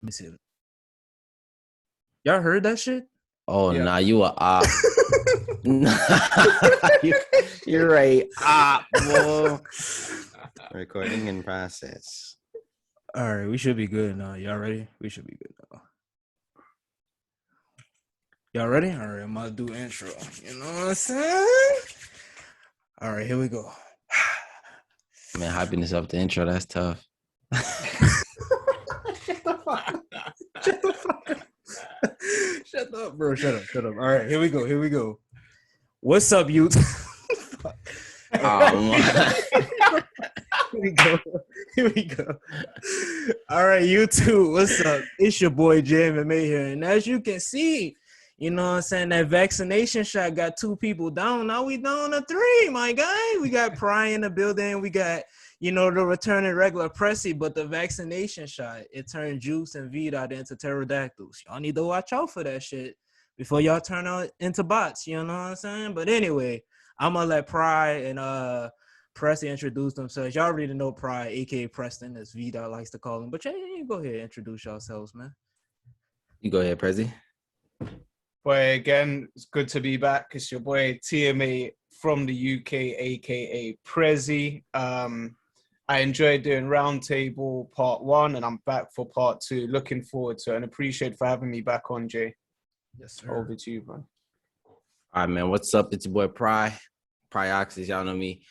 me see it. Y'all heard that shit? Oh, yeah. Nah, you a op. You're right, op, boy. Recording in process. All right, we should be good now. Y'all ready? We should be good now. Y'all ready? All right, I'm gonna do intro. You know what I'm saying? All right, here we go. Man, hyping this up the intro, that's tough. Shut the fuck up. Shut the fuck up. Shut up, bro. Shut up. All right, here we go. What's up, youth? Here we go. All right, YouTube. What's up? It's your boy JMMA here. And as you can see, you know what I'm saying, that vaccination shot got 2 people down. Now we down to 3, my guy. We got Pryoxs in the building. We got, you know, the returning regular Presi, but the vaccination shot, it turned Juice and Vida into pterodactyls. Y'all need to watch out for that shit before y'all turn out into bots. You know what I'm saying? But anyway, I'm going to let Pry and Presi introduce themselves. Y'all already know Pry, a.k.a. Preston, as Vida likes to call him. But yeah, you go ahead and introduce yourselves, man. You go ahead, Presi. Boy, again, it's good to be back. It's your boy TMA from the UK, aka Presi. I enjoyed doing Roundtable Part 1, and I'm back for Part 2. Looking forward to it, and appreciate for having me back on, Jay. Yes, sir. Over to you, man. All right, man. What's up? It's your boy Pryoxis. Y'all know me.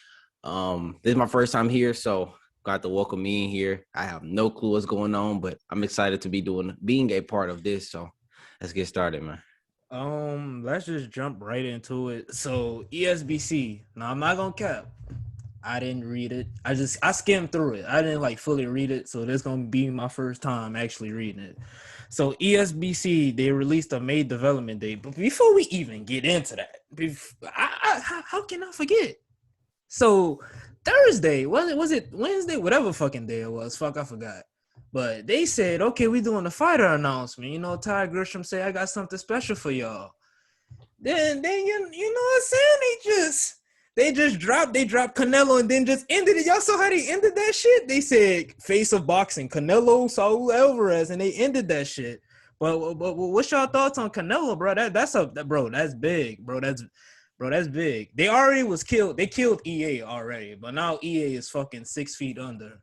This is my first time here, so got to welcome me in here. I have no clue what's going on, but I'm excited to be being a part of this. So let's get started, man. Let's just jump right into it. So Esbc. Now I'm not gonna cap. I didn't read it. I skimmed through it. I didn't fully read it, so this gonna be my first time actually reading it. So Esbc, they released a May development date, but before we even get into that, how can I forget? So Thursday, was it Wednesday? Whatever fucking day it was. Fuck, I forgot. But they said, okay, we doing the fighter announcement. You know, Ty Grisham say, I got something special for y'all. Then you know what I'm saying? They dropped Canelo and then just ended it. Y'all saw how they ended that shit? They said face of boxing, Canelo, Saul Alvarez, and they ended that shit. But what's y'all thoughts on Canelo, bro? That's big, bro. That's big. They already was killed. They killed EA already, but now EA is fucking 6 feet under.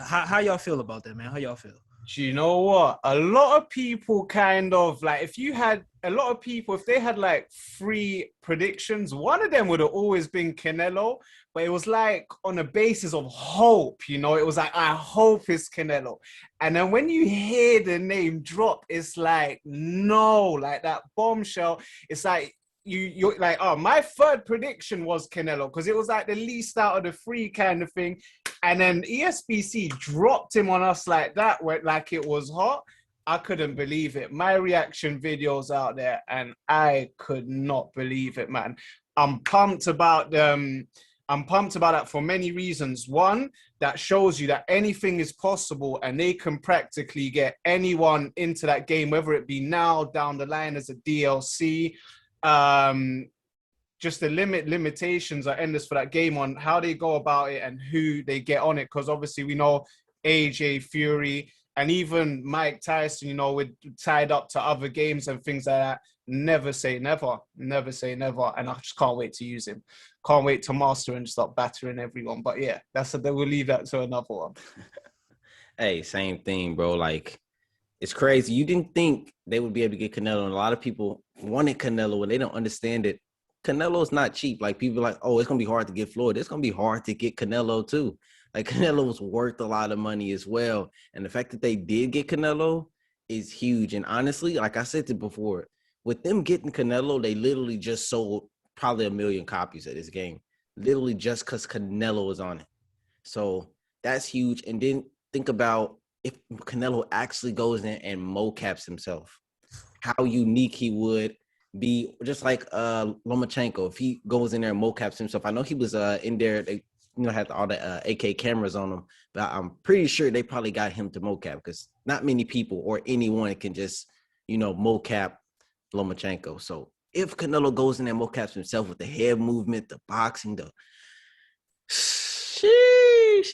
How y'all feel about that, man? How y'all feel? Do you know what? A lot of people kind of like, if they had like 3 predictions, one of them would have always been Canelo, but it was like on a basis of hope, you know? It was like, I hope it's Canelo. And then when you hear the name drop, it's like, no, like that bombshell. It's like, you're like, oh, my 3rd prediction was Canelo because it was like the least out of the 3 kind of thing. And then Esbc dropped him on us like that, like it was hot. I couldn't believe it. My reaction videos out there, and I could not believe it, man. I'm pumped about that for many reasons. One, that shows you that anything is possible and they can practically get anyone into that game, whether it be now, down the line as a DLC. Just the limitations are endless for that game on how they go about it and who they get on it. Because obviously we know AJ Fury and even Mike Tyson, you know, with tied up to other games and things like that. Never say never. Never say never. And I just can't wait to use him. Can't wait to master and start battering everyone. But yeah, we'll leave that to another one. Hey, same thing, bro. Like, it's crazy. You didn't think they would be able to get Canelo, and a lot of people wanted Canelo, and they don't understand it. Canelo's not cheap. Like, people are like, oh, it's going to be hard to get Floyd. It's going to be hard to get Canelo, too. Like, Canelo's worth a lot of money as well. And the fact that they did get Canelo is huge. And honestly, like I said before, with them getting Canelo, they literally just sold probably 1 million copies of this game. Literally just because Canelo is on it. So that's huge. And then think about if Canelo actually goes in and mocaps himself, how unique he would be, just like Lomachenko, if he goes in there and mocaps himself. I know he was in there, they had all the AK cameras on him, but I'm pretty sure they probably got him to mocap because not many people or anyone can just, mocap Lomachenko. So if Canelo goes in there and mocaps himself with the head movement, the boxing, sheesh,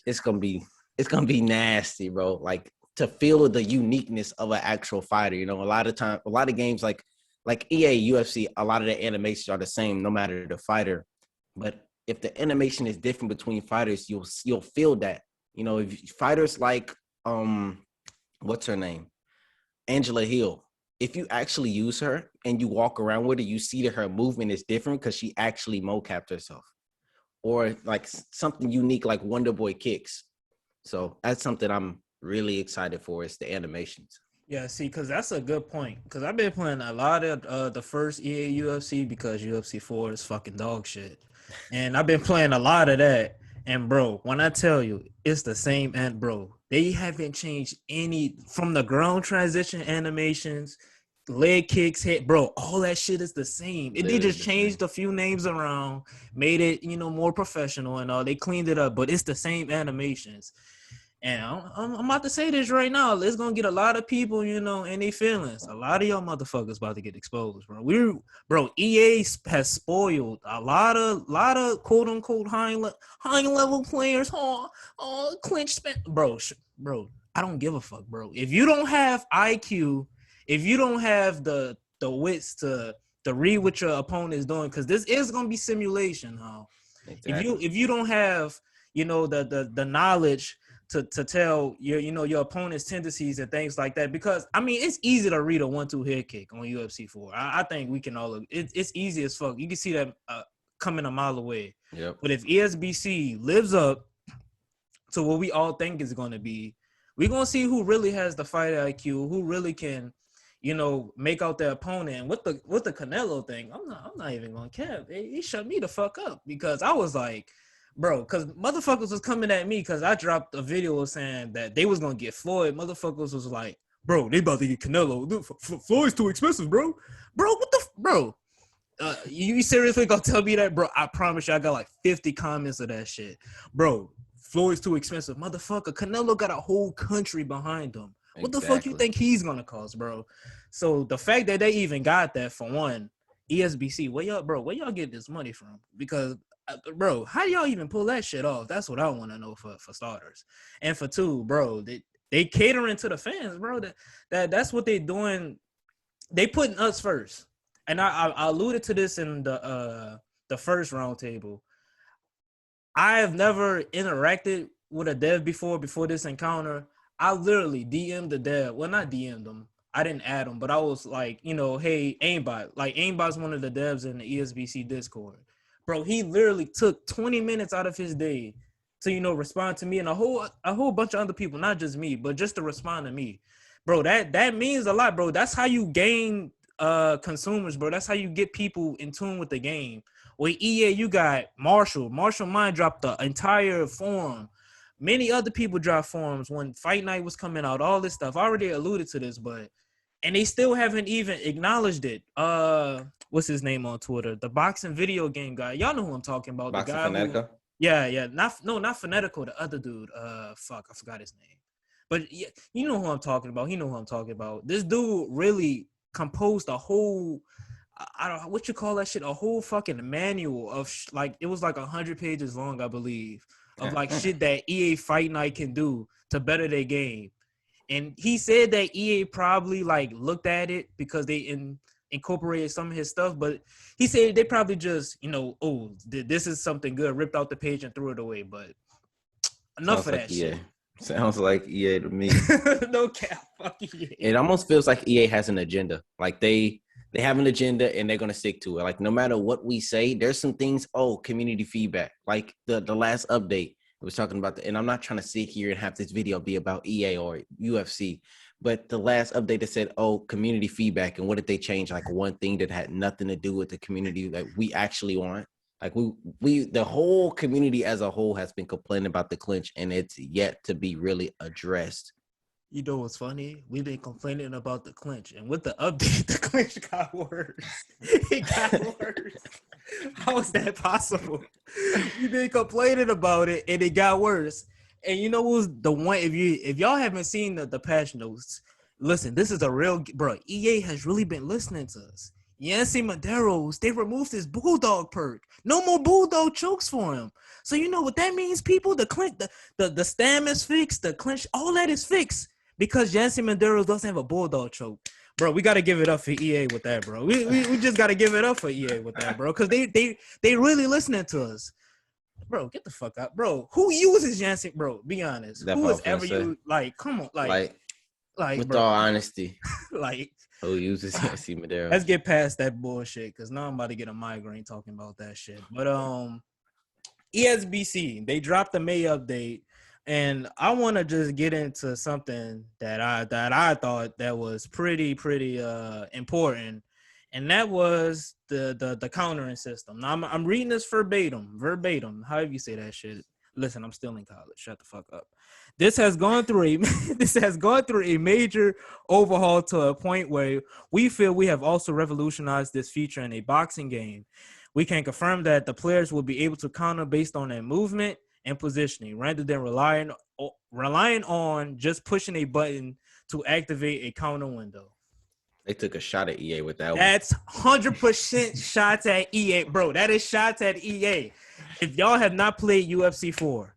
it's gonna be nasty, bro. Like, to feel the uniqueness of an actual fighter. You know, a lot of games like EA, UFC, a lot of the animations are the same no matter the fighter. But if the animation is different between fighters, you'll feel that. You know, if fighters like what's her name? Angela Hill. If you actually use her and you walk around with her, you see that her movement is different because she actually mocapped herself. Or like something unique like Wonder Boy kicks. So that's something I'm really excited for, is the animations. Yeah, see, because that's a good point. Because I've been playing a lot of the first EA UFC because UFC 4 is fucking dog shit. And I've been playing a lot of that. And bro, when I tell you, it's the same. And bro, they haven't changed any from the ground transition animations, leg kicks, hit, bro. All that shit is the same. They just changed a few names around, made it, more professional and all. They cleaned it up, but it's the same animations. And I'm about to say this right now. It's gonna get a lot of people, in their feelings. A lot of y'all motherfuckers about to get exposed, bro. EA has spoiled a lot of quote unquote high level players. Clinch spent, bro. I don't give a fuck, bro. If you don't have IQ, if you don't have the wits to read what your opponent is doing, because this is gonna be simulation, huh? Exactly. If you don't have the knowledge to tell your opponent's tendencies and things like that, because I mean it's easy to read a 1-2 head kick on UFC 4. I think we can all it's easy as fuck. You can see that coming a mile away. Yep. But if ESBC lives up to what we all think is going to be, we're gonna see who really has the fight IQ, who really can make out their opponent. And with the Canelo thing, I'm not even gonna cap. He shut me the fuck up, because I was like, bro, because motherfuckers was coming at me because I dropped a video saying that they was gonna get Floyd. Motherfuckers was like, bro, they about to get Canelo. Floyd's too expensive, bro. What the bro? You seriously gonna tell me that, bro? I promise you, I got like 50 comments of that shit, bro. Floyd's too expensive, motherfucker. Canelo got a whole country behind him. What the fuck you think he's gonna cost, bro? So the fact that they even got that, for one, ESBC, where y'all get this money from? Because bro, how y'all even pull that shit off? That's what I want to know for starters. And for two, bro, they catering to the fans, bro. That's what they doing. They putting us first. And I alluded to this in the first roundtable. I have never interacted with a dev before this encounter. I literally DM'd the dev. Well, not DM'd them. I didn't add them, but I was like, hey, Aimbot. Like, Aimbot's one of the devs in the ESBC Discord. Bro, he literally took 20 minutes out of his day to, respond to me and a whole bunch of other people, not just me, but just to respond to me. Bro, that means a lot, bro. That's how you gain consumers, bro. That's how you get people in tune with the game. With EA, you got Marshall. Marshall Mind dropped the entire forum. Many other people dropped forums when Fight Night was coming out, all this stuff. I already alluded to this, and they still haven't even acknowledged it. What's his name on Twitter? The boxing video game guy. Y'all know who I'm talking about. Boxing the guy Fanatico? Yeah. Not Fanatico, the other dude. Fuck, I forgot his name. But yeah, you know who I'm talking about. He know who I'm talking about. This dude really composed a whole, I don't know what you call that shit, a whole fucking manual of it was like 100 pages long, I believe, of like shit that EA Fight Night can do to better their game. And he said that EA probably like looked at it because they incorporated some of his stuff, but he said they probably just, this is something good, ripped out the page and threw it away. But enough Sounds of that EA. shit. Sounds like EA to me. No cap, fuck EA. It almost feels like EA has an agenda. Like they have an agenda and they're gonna stick to it. Like no matter what we say, there's some things. Community feedback. Like the last update. I was talking about and I'm not trying to sit here and have this video be about EA or UFC, but the last update that said, community feedback, and what did they change? Like one thing that had nothing to do with the community that we actually want. Like the whole community as a whole has been complaining about the clinch, and it's yet to be really addressed. You know what's funny? We've been complaining about the clinch, and with the update, the clinch got worse. It got worse. How is that possible? We've been complaining about it, and it got worse. And you know what's the one? If y'all haven't seen the patch notes, listen. This is a real bro. EA has really been listening to us. Yancy Maderos, they removed his bulldog perk. No more bulldog chokes for him. So you know what that means, people? The clinch, the stam is fixed. The clinch, all that is fixed. Because Yancy Medeiros doesn't have a bulldog choke. Bro, we got to give it up for EA with that, bro. We just got to give it up for EA with that, bro, because they really listening to us. Bro, get the fuck out. Bro, who uses Yancy? Bro, be honest. That's Who what I has was gonna ever say. used, like, come on, like with bro, all honesty, like, who uses Yancy Medeiros? let's get past that bullshit, because now I'm about to get a migraine talking about that shit. But ESBC, they dropped the May update, and I want to just get into something that I thought that was pretty important, and that was the countering system. Now I'm reading this verbatim, however you say that shit. Listen, I'm still in college. Shut the fuck up. This has gone through a major overhaul to a point where we feel we have also revolutionized this feature in a boxing game. We can confirm that the players will be able to counter based on their movement and positioning, rather than relying on just pushing a button to activate a counter window. They took a shot at EA with that one. That's 100% shots at EA, bro. That is shots at EA. If y'all have not played UFC 4,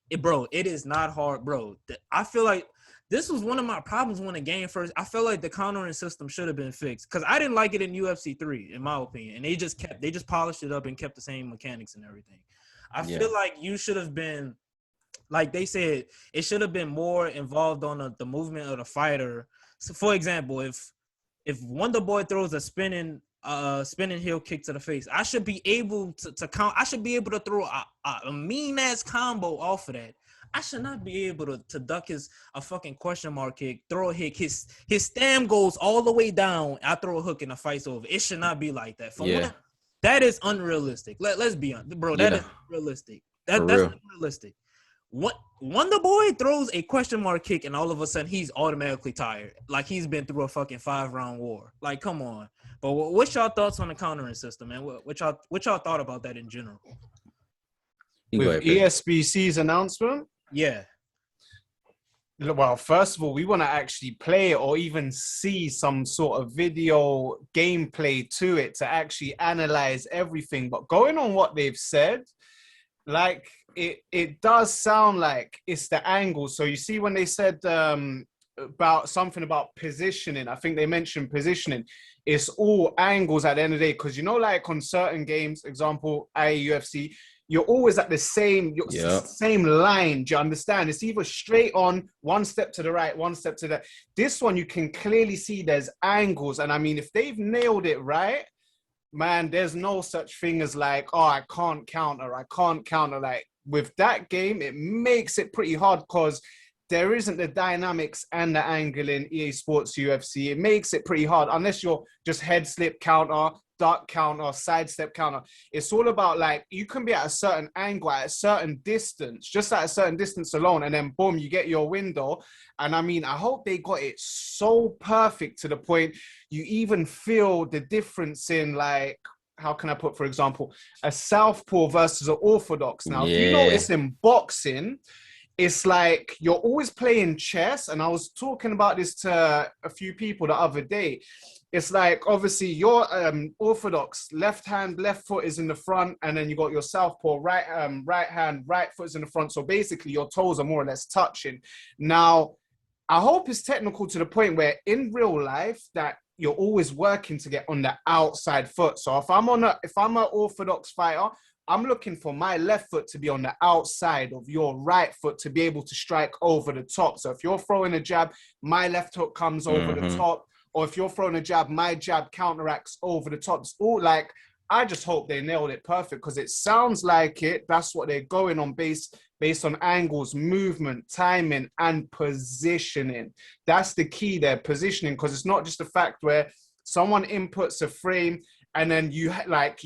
it is not hard, bro. I feel like this was one of my problems when the game first. I feel like the countering system should have been fixed, because I didn't like it in UFC 3, in my opinion. And they just polished it up and kept the same mechanics and everything. I feel like you should have been, like they said, it should have been more involved on the movement of the fighter. So, for example, if Wonder Boy throws a spinning heel kick to the face, I should be able to count. I should be able to throw a mean ass combo off of that. I should not be able to duck a fucking question mark kick, throw a hit. His stam goes all the way down. I throw a hook and the fight's over. It should not be like that. That is unrealistic. Let's be honest, bro. That is unrealistic. That's unrealistic. Wonder Boy throws a question mark kick, and all of a sudden he's automatically tired, like he's been through a fucking 5-round war. Like, come on. But what's y'all thoughts on the countering system, man? What y'all thought about that in general? With ESBC's announcement? Yeah. Well, first of all, we want to actually play or even see some sort of video gameplay to it to actually analyze everything. But going on what they've said, like, it does sound like it's the angle. So you see when they said about something about positioning, I think they mentioned positioning. It's all angles at the end of the day, because, you know, like on certain games, example, UFC, you're always at the same line. Do you understand? It's either straight on, one step to the right, one step to the... This one, you can clearly see there's angles. And I mean, if they've nailed it right, man, there's no such thing as like, oh, I can't counter. Like, with that game, it makes it pretty hard, because there isn't the dynamics and the angle in EA Sports UFC. It makes it pretty hard, unless you're just head slip counter, duck counter, sidestep counter. It's all about, like, you can be at a certain angle, at a certain distance, just at a certain distance alone, and then boom, you get your window. And I mean, I hope they got it so perfect to the point you even feel the difference in, like, how can I put, for example, a Southpaw versus an Orthodox. Now, if you notice in boxing, it's like you're always playing chess. And I was talking about this to a few people the other day. It's like, obviously, your Orthodox left foot is in the front, and then you got your Southpaw right hand, right foot is in the front. So basically, your toes are more or less touching. Now, I hope it's technical to the point where in real life that you're always working to get on the outside foot. So if I'm an Orthodox fighter, I'm looking for my left foot to be on the outside of your right foot to be able to strike over the top. So if you're throwing a jab, my left hook comes over the top. Or if you're throwing a jab, my jab counteracts over the top. It's all like, I just hope they nailed it perfect, because it sounds like it. That's what they're going on based on angles, movement, timing, and positioning. That's the key there, positioning, because it's not just the fact where someone inputs a frame and then you feel like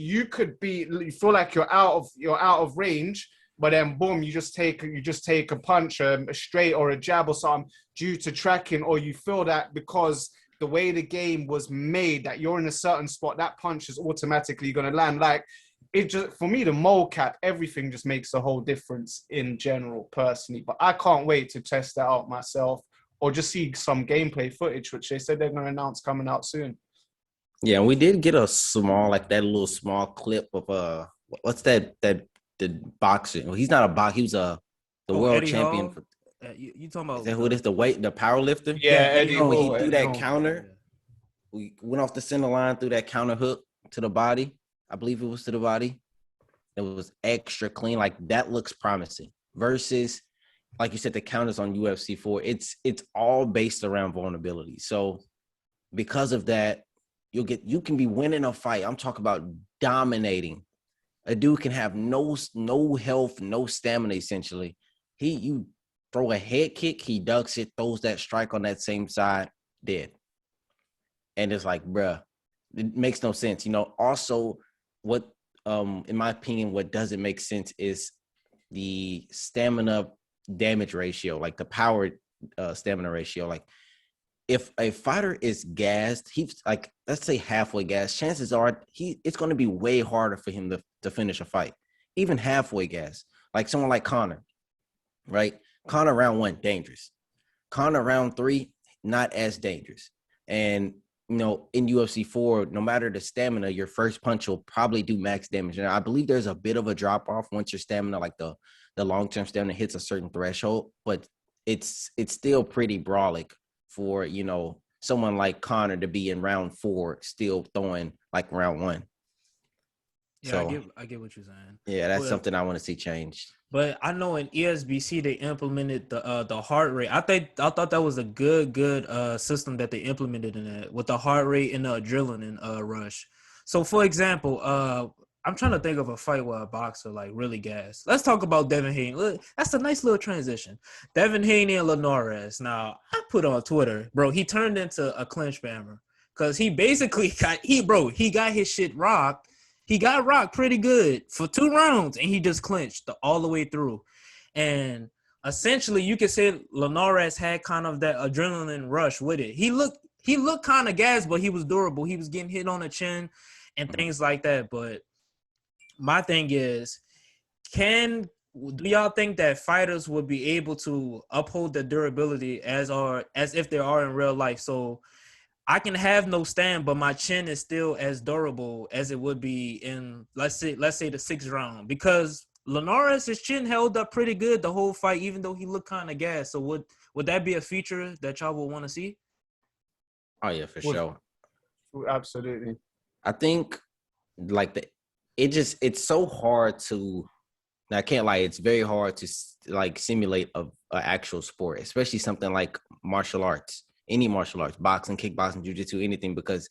you're out of range, but then boom, you just take a punch, a straight or a jab or something due to tracking, or you feel that because the way the game was made, that you're in a certain spot, that punch is automatically going to land. Like, it just, for me, the mocap, everything just makes a whole difference in general, personally. But I can't wait to test that out myself, or just see some gameplay footage, which they said they're going to announce coming out soon. Yeah, and we did get a small, like that little small clip of what's that the boxing? Well, he's not a boxer. He was the world Eddie champion. Hall? You talking Is about that who it is? The power lifter? Yeah, Eddie When he Hall. threw Eddie that Hall. counter, we went off the center line, through that counter hook to the body. I believe it was to the body. It was extra clean. Like that looks promising. Versus, like you said, the counters on UFC 4. It's all based around vulnerability. So because of that, you can be winning a fight. I'm talking about dominating. A dude can have no health, no stamina. Essentially, you throw a head kick, he ducks it, throws that strike on that same side, dead. And it's like, bruh, it makes no sense. Also, what in my opinion, what doesn't make sense is the stamina damage ratio, like the power stamina ratio. Like if a fighter is gassed, he's like, let's say halfway gassed, chances are it's going to be way harder for him to finish a fight, even halfway gassed. Like someone like Conor, right? Conor round 1, dangerous. Conor round 3, not as dangerous. And in UFC 4, no matter the stamina, your first punch will probably do max damage. And I believe there's a bit of a drop off once your stamina, like the long-term stamina, hits a certain threshold, but it's still pretty brawlic for someone like Conor to be in round 4 still throwing like round 1. Yeah, So I get what you're saying. yeah, that's something I want to see changed. But I know in ESBC they implemented the heart rate. I thought that was a good system that they implemented in it, with the heart rate and the adrenaline rush. So for example, I'm trying to think of a fight where a boxer like really gassed. Let's talk about Devin Haney. Look, that's a nice little transition. Devin Haney and Linares. Now I put on Twitter, bro, he turned into a clinch spammer because he basically got his shit rocked. He got rocked pretty good for 2 rounds, and he just clinched all the way through. And essentially, you could say Linares had kind of that adrenaline rush with it. He looked kind of gassed, but he was durable. He was getting hit on the chin and things like that. But my thing is, do y'all think that fighters would be able to uphold the durability as if they are in real life? So I can have no stand, but my chin is still as durable as it would be in let's say the 6th round, because Linares' chin held up pretty good the whole fight, even though he looked kind of gassed. So would that be a feature that y'all would want to see? Oh yeah, for sure. Absolutely. I think like it's so hard to. I can't lie, it's very hard to like simulate a actual sport, especially something like martial arts. Any martial arts, boxing, kickboxing, jiu-jitsu, anything, because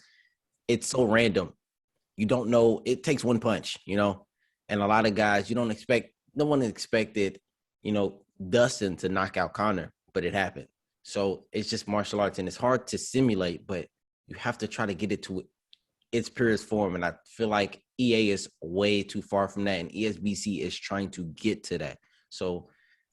it's so random. You don't know. It takes one punch, and a lot of guys, no one expected, Dustin to knock out Conor, but it happened. So it's just martial arts, and it's hard to simulate, but you have to try to get it to its purest form. And I feel like EA is way too far from that, and ESBC is trying to get to that. So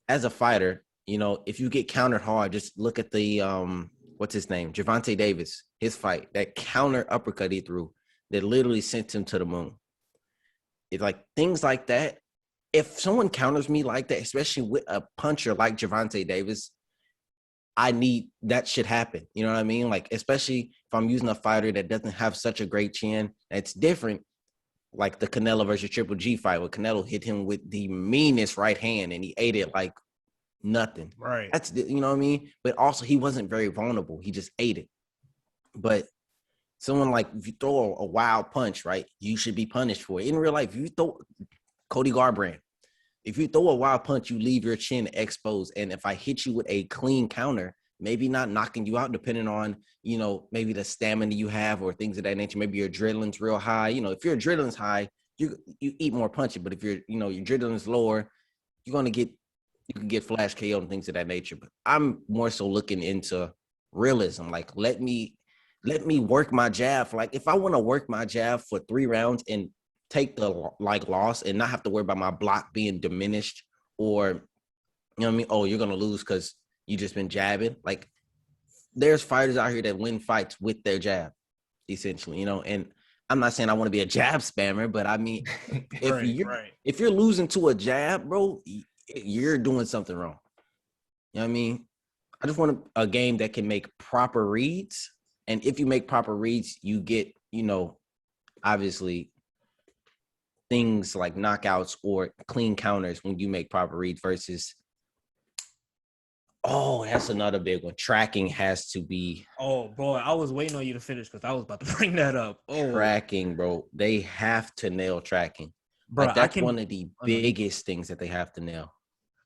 as a fighter, if you get countered hard, just look at the what's his name? Gervonta Davis, his fight, that counter uppercut he threw that literally sent him to the moon. It's like things like that. If someone counters me like that, especially with a puncher like Gervonta Davis, I need that shit happen. You know what I mean? Like, especially if I'm using a fighter that doesn't have such a great chin. It's different. Like the Canelo versus Triple G fight, where Canelo hit him with the meanest right hand and he ate it like nothing. Right. That's, you know what I mean? But also he wasn't very vulnerable. He just ate it. But someone like, if you throw a wild punch, right, you should be punished for it. In real life, if you throw Cody Garbrandt, if you throw a wild punch, you leave your chin exposed. And if I hit you with a clean counter, maybe not knocking you out, depending on, maybe the stamina you have or things of that nature. Maybe your adrenaline's real high. If your adrenaline's high, you eat more punches. But if your adrenaline's lower, you can get flash KO and things of that nature. But I'm more so looking into realism. Like, let me work my jab. Like, if I want to work my jab for 3 rounds and take the loss and not have to worry about my block being diminished, or you know what I mean, oh, you're gonna lose because you just been jabbing. Like, there's fighters out here that win fights with their jab, essentially, and I'm not saying I want to be a jab spammer, but I mean, if you're losing to a jab, bro, you're doing something wrong. You know what I mean? I just want a game that can make proper reads, and if you make proper reads, you get, obviously, things like knockouts or clean counters when you make proper reads, versus Oh, that's another big one. Tracking has to be. Oh boy, I was waiting on you to finish because I was about to bring that up. Oh, Tracking, bro. They have to nail tracking. bro, Like I that's can. one of the Oh, no, biggest things that they have to nail.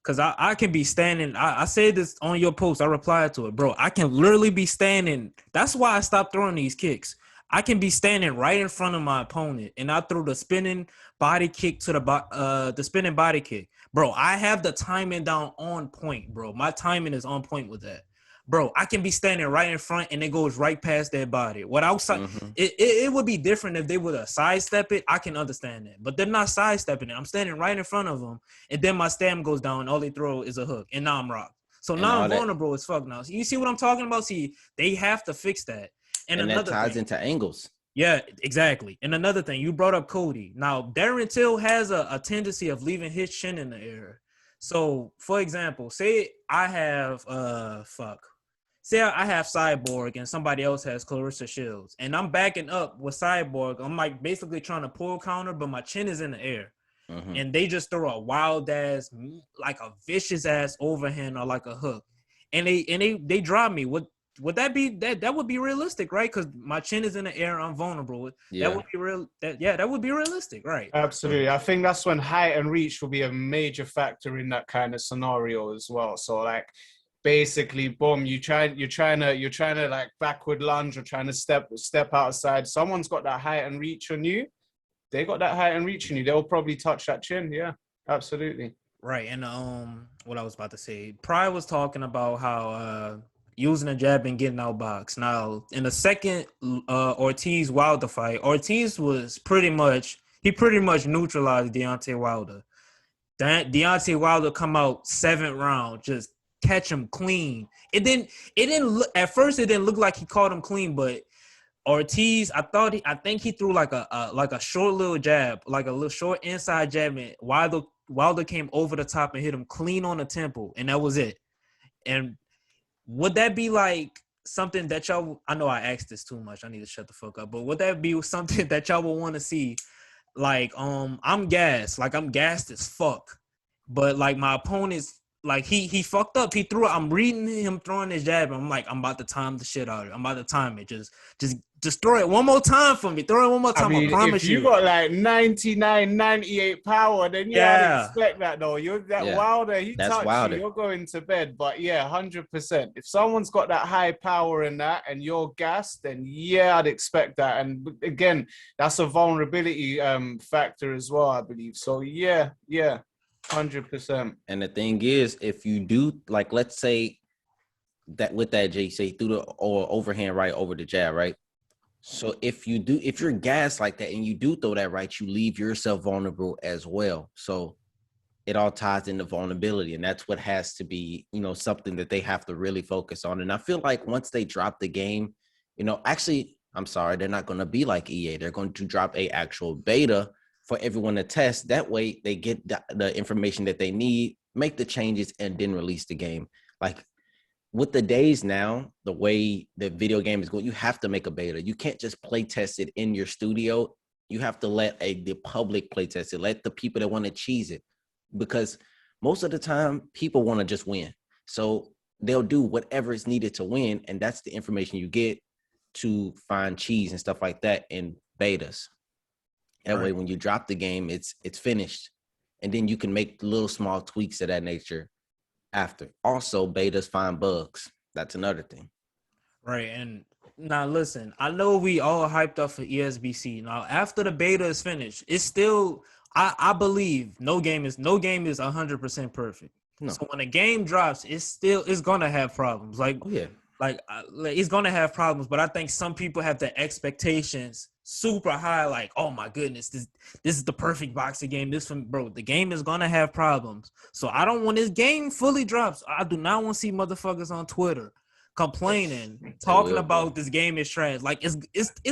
Cause I can be standing. I said this on your post. I replied to it, bro. I can literally be standing. That's why I stopped throwing these kicks. I can be standing right in front of my opponent, and I threw the spinning body kick to the spinning body kick, bro. I have the timing down on point, bro. My timing is on point with that, bro. I can be standing right in front, and it goes right past their body. What outside? Mm-hmm. It would be different if they would have sidestep it. I can understand that, but they're not sidestepping it. I'm standing right in front of them. And then my stam goes down, and all they throw is a hook, and now I'm rocked. So And now all I'm that, vulnerable as fuck now. So you see what I'm talking about? See, they have to fix that. And and that another ties thing, into angles. yeah, exactly. And another thing, you brought up Cody. Now, Darren Till has a tendency of leaving his chin in the air. So, for example, say I have Say I have Cyborg and somebody else has Clarissa Shields, and I'm backing up with Cyborg. I'm like basically trying to pull counter, but my chin is in the air. Mm-hmm. And they just throw a wild ass, like a vicious ass overhand or like a hook, and they drop me. Would that be that would be realistic, right? Because my chin is in the air, I'm vulnerable. Yeah. That would be real. That would be realistic, right? Absolutely. I think that's when height and reach will be a major factor in that kind of scenario as well. So like basically, boom, you're trying to like backward lunge or trying to step outside. Someone's got that height and reach on you. They got that height and reach on you. They'll probably touch that chin. Yeah, absolutely. Right. And what I was about to say, Pryor was talking about how using a jab and getting outboxed. Now, in the second Ortiz Wilder fight, Ortiz was pretty much neutralized Deontay Wilder. Deontay Wilder come out 7th round, just catch him clean. It didn't look at first. It didn't look like he caught him clean, but Ortiz, I think he threw like a short little jab, like a little short inside jab, and Wilder came over the top and hit him clean on the temple, and that was it. And would that be like something that y'all? I know I asked this too much. I need to shut the fuck up. But would that be something that y'all would want to see? Like, I'm gassed. Like, I'm gassed as fuck. But like my opponent's like he fucked up. He threw it. I'm reading him throwing his jab. And I'm like, I'm about to time the shit out of it. I'm about to time it. Just throw it one more time for me. Throw it one more time. I promise if you got like 99, 98 power, then I'd expect that though. You're that Wilder, he touched you, you're going to bed. But yeah, 100%. If someone's got that high power in that and you're gassed, then yeah, I'd expect that. And again, that's a vulnerability factor as well, I believe. So yeah. 100%. And the thing is, if you do, like, let's say that with that Jay say through the or overhand right over the jab, right? So if you're gassed like that and you do throw that right, you leave yourself vulnerable as well. So it all ties into vulnerability, and that's what has to be, something that they have to really focus on. And I feel like once they drop the game, actually, I'm sorry, they're not going to be like EA. They're going to drop a actual beta for everyone to test. That way they get the information that they need, make the changes, and then release the game. Like with the days now, the way the video game is going, you have to make a beta. You can't just play test it in your studio. You have to let the public play test it. Let the people that want to cheese it, because most of the time people want to just win. So they'll do whatever is needed to win. And that's the information you get to find cheese and stuff like that in betas. That way, when you drop the game, it's finished. And then you can make little small tweaks of that nature after. Also, betas find bugs. That's another thing. Right. And now listen, I know we all hyped up for ESBC. Now, after the beta is finished, it's still, I believe no game is 100% perfect. No. So when a game drops, it's gonna have problems. Like, it's gonna have problems. But I think some people have the expectations super high, like, oh my goodness, this is the perfect boxing game. The game is gonna have problems. So I don't want this game fully drops. I do not want to see motherfuckers on Twitter complaining, talking about this game is trash. Like it's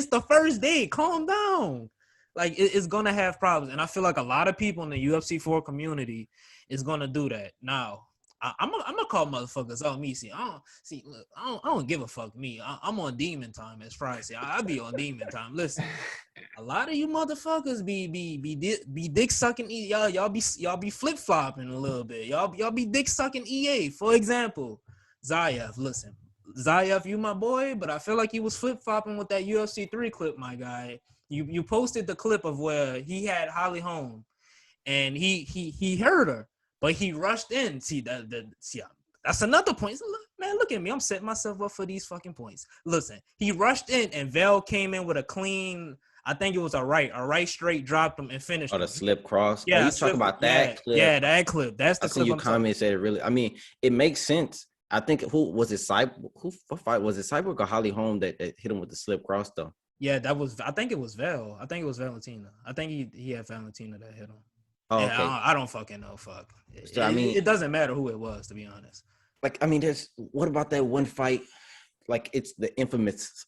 the first day. Calm down. Like it's gonna have problems, and I feel like a lot of people in the UFC 4 community is gonna do that. Now, I'm gonna call motherfuckers out. Me, I don't give a fuck. Me, I'm on demon time, as Fry say. I be on demon time. Listen, a lot of you motherfuckers be dick sucking. Y'all be flip flopping a little bit. Y'all be dick sucking EA. For example, Zayev, listen. Zayev, you my boy, but I feel like you was flip-flopping with that UFC 3 clip, my guy. You posted the clip of where he had Holly Holm and he heard her, but he rushed in. That's another point. Man, look at me. I'm setting myself up for these fucking points. Listen, he rushed in and Vel came in with a clean, I think it was a right straight, dropped him and finished Oh, the him. slip cross. Yeah, you talk about that clip. Yeah, that clip. That's the I clip. seen your comment said it really. I mean, it makes sense. I think what fight was it? Cyborg or Holly Holm that hit him with the slip cross though? Yeah, I think it was Vel. I think it was Valentina. I think he had Valentina that hit him. Oh, okay. okay. I don't fucking know. Fuck. So, I mean, it doesn't matter who it was, to be honest. Like, I mean, what about that one fight? Like, it's the infamous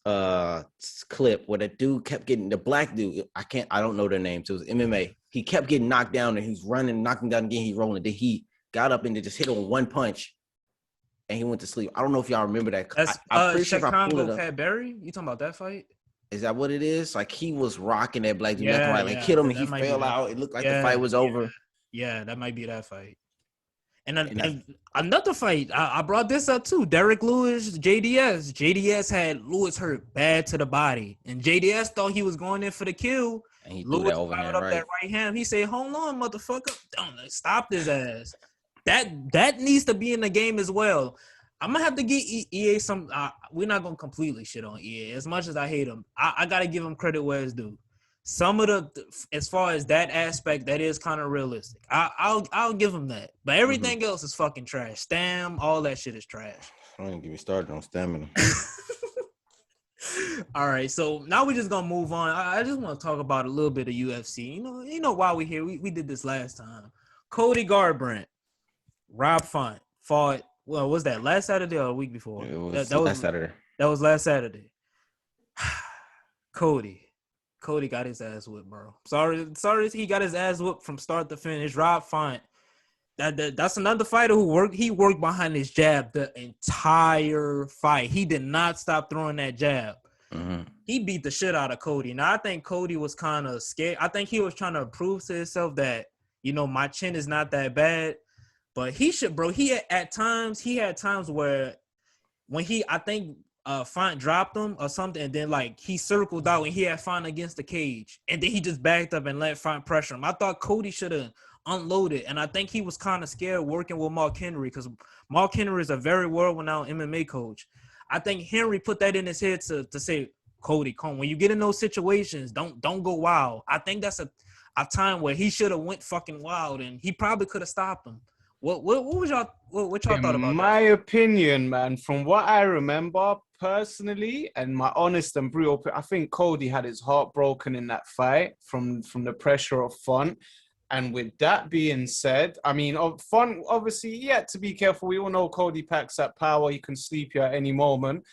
clip where the dude kept getting, the black dude, I don't know their names. It was MMA. He kept getting knocked down and he's running, knocking down again. He's rolling. Then he got up and just hit him with one punch and he went to sleep. I don't know if y'all remember that. That's I'm pretty sure if I pulled it up. Pat Berry? You talking about that fight? Is that what it is? Like, he was rocking that black dude. Yeah, Like, hit him and he fell out. It looked like the fight was over. Yeah, that might be that fight. And another fight, I brought this up too. Derek Lewis, JDS. JDS had Lewis hurt bad to the body. And JDS thought he was going in for the kill. And he Lewis threw that overhand up that right hand. He said, hold on, motherfucker. Don't stop his ass. That needs to be in the game as well. I'm going to have to give EA some we're not going to completely shit on EA. As much as I hate them, I got to give them credit where it's due. Some of as far as that aspect, that is kind of realistic. I'll give them that. But everything else is fucking trash. Stam, all that shit is trash. Don't get me started on stamina. All right, so now we're just gonna move on. I just want to talk about a little bit of UFC. You know why we're here. We did this last time. Cody Garbrandt, Rob Font fought. Well, was that last Saturday or a week before? It was last Saturday. That was last Saturday. Cody got his ass whipped, bro. Sorry, he got his ass whipped from start to finish. Rob Font, that's another fighter who worked behind his jab the entire fight. He did not stop throwing that jab. Mm-hmm. He beat the shit out of Cody. Now, I think Cody was kind of scared. I think he was trying to prove to himself that, my chin is not that bad. But he should, bro. He had times where when I think Font dropped him or something, and then like he circled out and he had Font against the cage, and then he just backed up and let Font pressure him. I thought Cody should have unloaded, and I think he was kind of scared working with Mark Henry because Mark Henry is a very world-renowned MMA coach. I think Henry put that in his head to say, Cody, come when you get in those situations, don't go wild. I think that's a time where he should have went fucking wild, and he probably could have stopped him. What was y'all thought about that? In my opinion, man, from what I remember personally, and my honest and brutal, I think Cody had his heart broken in that fight from the pressure of Font. And with that being said, I mean, Font, obviously, to be careful. We all know Cody packs that power. He can sleep you at any moment.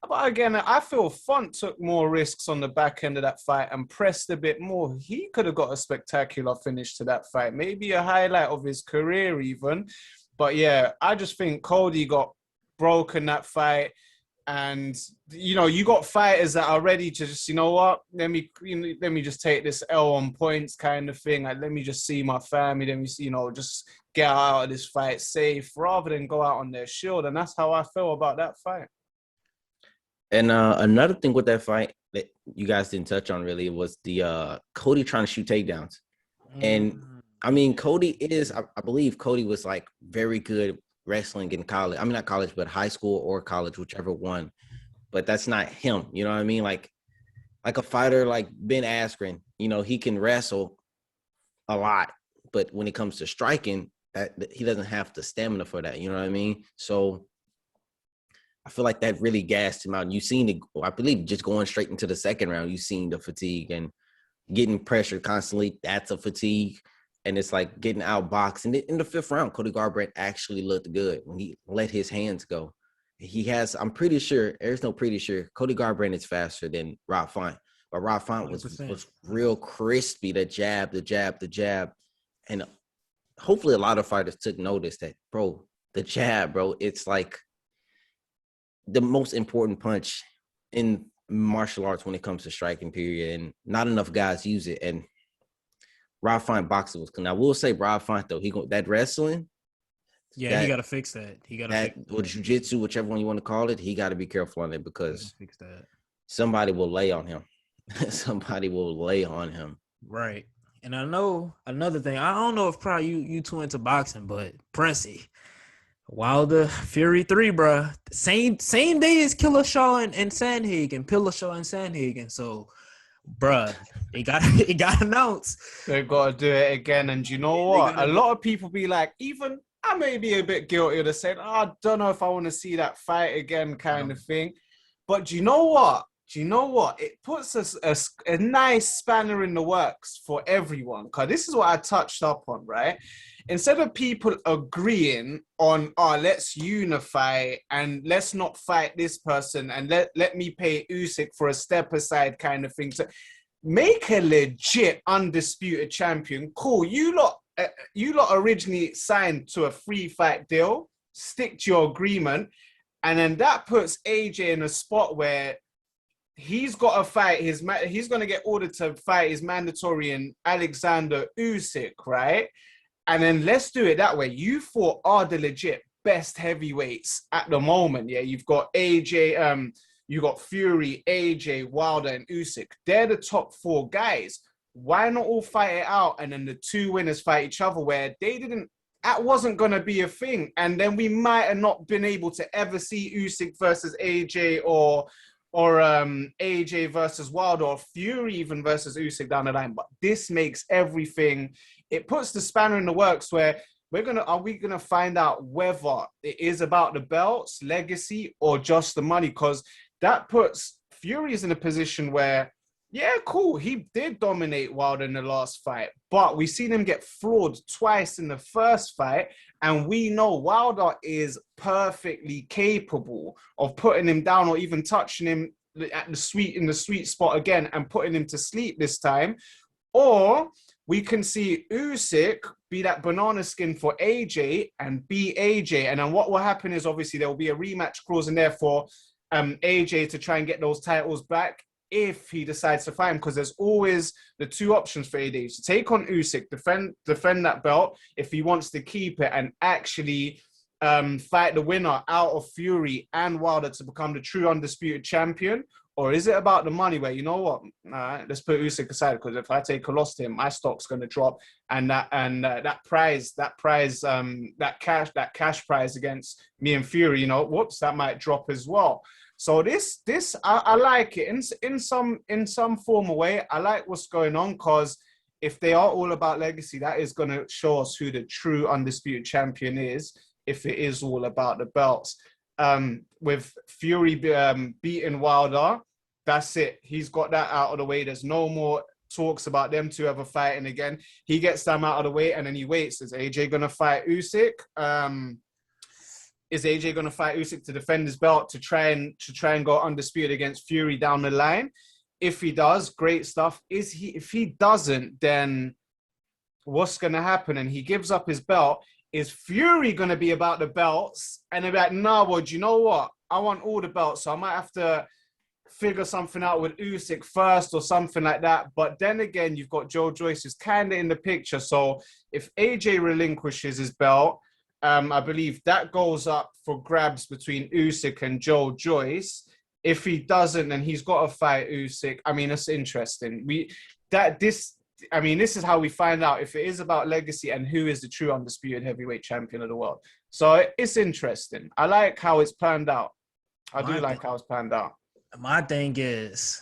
But again, I feel Font took more risks on the back end of that fight and pressed a bit more. He could have got a spectacular finish to that fight, maybe a highlight of his career even. But yeah, I just think Cody got broken that fight. And, you got fighters that are ready to just, let me just take this L on points kind of thing. Like, let me just see my family. Let me see, just get out of this fight safe rather than go out on their shield. And that's how I feel about that fight. And another thing with that fight that you guys didn't touch on really was the Cody trying to shoot takedowns. And I mean, Cody is, I believe Cody was like very good wrestling in college. I mean, not college, but high school or college, whichever one. But that's not him. You know what I mean? Like a fighter like Ben Askren, he can wrestle a lot. But when it comes to striking, that he doesn't have the stamina for that. You know what I mean? So I feel like that really gassed him out. And you've seen it, I believe, just going straight into the second round, you've seen the fatigue and getting pressure constantly. That's a fatigue. And it's like getting outboxed. And in the fifth round, Cody Garbrandt actually looked good when he let his hands go. I'm pretty sure, Cody Garbrandt is faster than Rob Font. But Rob Font was real crispy, the jab. And hopefully a lot of fighters took notice that, bro, the jab, bro, it's like the most important punch in martial arts when it comes to striking, period. And not enough guys use it. And Rob Font boxing was cool. Now, we'll say Rob Font, though, that wrestling, Yeah, he got to fix that. He got to fix that with jiu-jitsu, whichever one you want to call it. He got to be careful on it because fix that. Somebody will lay on him. Somebody will lay on him. Right. And I know another thing. I don't know if probably you two into boxing, but Presi, Wilder, Fury 3, bro. Same day as Dillashaw and Sandhagen, Dillashaw and Sandhagen. So, bruh, it got announced. They've got to do it again. And you know what? A lot of people be like, even I may be a bit guilty of the saying, I don't know if I want to see that fight again kind of thing. But do you know what? It puts us a nice spanner in the works for everyone. Because this is what I touched up on, right? Instead of people agreeing on, let's unify and let's not fight this person and let me pay Usyk for a step aside kind of thing. So make a legit undisputed champion. Cool. You lot originally signed to a free fight deal. Stick to your agreement. And then that puts AJ in a spot where he's got to fight he's going to get ordered to fight his mandatory in Alexander Usyk, right? And then let's do it that way. You four are the legit best heavyweights at the moment. Yeah, you've got AJ, you got Fury, AJ, Wilder, and Usyk. They're the top 4 guys. Why not all fight it out and then the 2 winners fight each other where that wasn't going to be a thing. And then we might have not been able to ever see Usyk versus AJ or AJ versus Wilder or Fury even versus Usyk down the line. But this makes everything, it puts the spanner in the works where are we gonna find out whether it is about the belts, legacy, or just the money? Because that puts Fury's in a position where, yeah, cool, he did dominate Wilder in the last fight, but we seen him get floored twice in the first fight, and we know Wilder is perfectly capable of putting him down or even touching him in the sweet spot again and putting him to sleep this time. Or we can see Usyk be that banana skin for AJ and be AJ. And then what will happen is obviously there will be a rematch clause in there for AJ to try and get those titles back if he decides to fight him, because there's always the 2 options for AJ: to take on Usyk, defend that belt if he wants to keep it, and actually fight the winner out of Fury and Wilder to become the true undisputed champion. Or is it about the money where, you know what, let's put Usyk aside, because if I take a loss to him, my stock's going to drop, and that cash prize against me and Fury, that might drop as well. So this I like it in some form of way. I like what's going on, because if they are all about legacy, that is going to show us who the true undisputed champion is. If it is all about the belts, with Fury beating Wilder, that's it. He's got that out of the way. There's no more talks about them two ever fighting again. He gets them out of the way, and then he waits. Is AJ going to fight Usyk? Is AJ going to fight Usyk to defend his belt to try and go undisputed against Fury down the line? If he does, great stuff. If he doesn't, then what's going to happen? And he gives up his belt. Is Fury going to be about the belts? And they're like, no, well, do you know what? I want all the belts, so I might have to figure something out with Usyk first or something like that. But then again, you've got Joe Joyce who's kind of in the picture. So if AJ relinquishes his belt, I believe that goes up for grabs between Usyk and Joe Joyce. If he doesn't, then he's got to fight Usyk. I mean, it's interesting. This is how we find out if it is about legacy and who is the true undisputed heavyweight champion of the world. So it's interesting. I like how it's planned out. I do like how it's planned out. My thing is,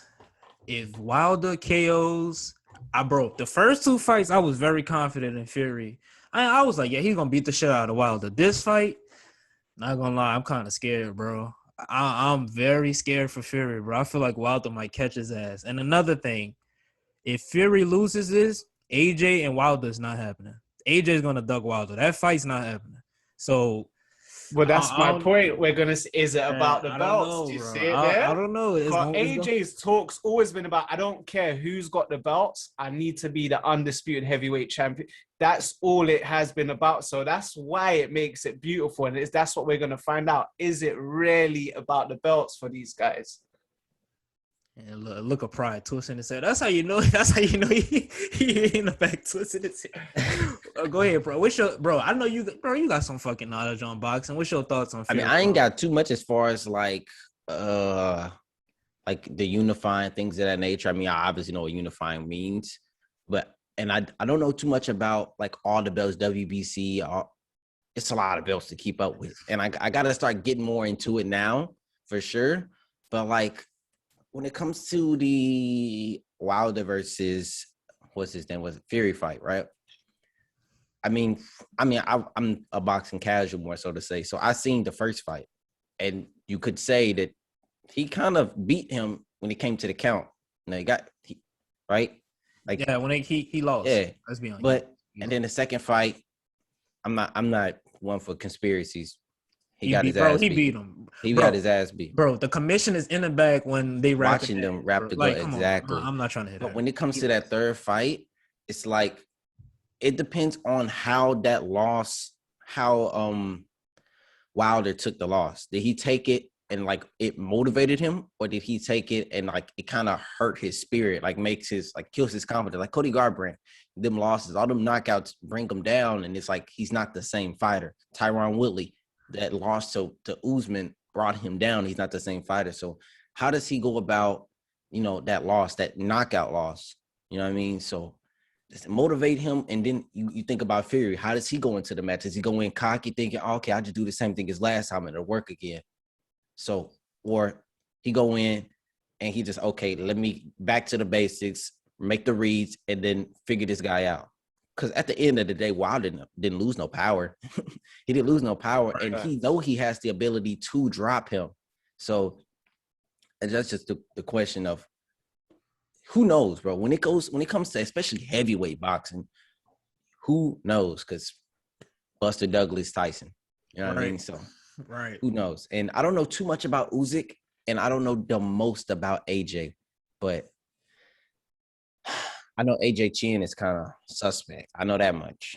if Wilder KOs, the first 2 fights, I was very confident in Fury. I was like, yeah, he's going to beat the shit out of Wilder. This fight, not going to lie, I'm kind of scared, bro. I'm very scared for Fury, bro. I feel like Wilder might catch his ass. And another thing, if Fury loses this, AJ and Wilder's not happening. AJ's going to duck Wilder. That fight's not happening. So, well, that's my point. Is it about the belts? Do you see it there? I don't know. AJ's talk's always been about, I don't care who's got the belts. I need to be the undisputed heavyweight champion. That's all it has been about. So that's why it makes it beautiful. And that's what we're going to find out. Is it really about the belts for these guys? And look at Pride twisting his head. That's how you know. That's how you know he in the back twisting his head. Go ahead, bro. What's your bro? I know you, bro. You got some fucking knowledge on boxing. What's your thoughts on? I mean, I ain't got too much as far as like the unifying things of that nature. I mean, I obviously know what unifying means, but I don't know too much about like all the belts, WBC. It's a lot of belts to keep up with, and I got to start getting more into it now for sure. But like when it comes to the Wilder versus what's his name, was it Fury fight, right? I'm a boxing casual more so to say. So I seen the first fight, and you could say that he kind of beat him when it came to the count. Now right, like yeah, when he lost. Yeah, Let's be honest. But and then the second fight, I'm not one for conspiracies. He got his ass beat. He beat him. He got his ass beat. Bro, the commission is in the back when they watching them wrap the gut. Exactly. I'm not trying to hit. But when it comes to that third fight, it's like it depends on how that loss, how Wilder took the loss. Did he take it and like it motivated him, or did he take it and like it kind of hurt his spirit, like makes his like kills his confidence? Like Cody Garbrandt, them losses, all them knockouts bring him down, and it's like he's not the same fighter. Tyron Woodley, that loss to Usman brought him down. He's not the same fighter. So how does he go about, that loss, that knockout loss? You know what I mean? So just motivate him, and then you think about Fury. How does he go into the match? Does he go in cocky thinking, okay, I just do the same thing as last time and it'll work again? So, or he go in and he just, okay, let me back to the basics, make the reads, and then figure this guy out. Because at the end of the day, Wilder didn't lose no power. He didn't lose no power, and he know he has the ability to drop him. So, and that's just the question of who knows, bro. When it comes to especially heavyweight boxing, who knows? Because Buster Douglas, Tyson, you know what I mean? So. Right. Who knows? And I don't know too much about Usyk, and I don't know the most about AJ, but I know AJ Chin is kind of suspect. I know that much.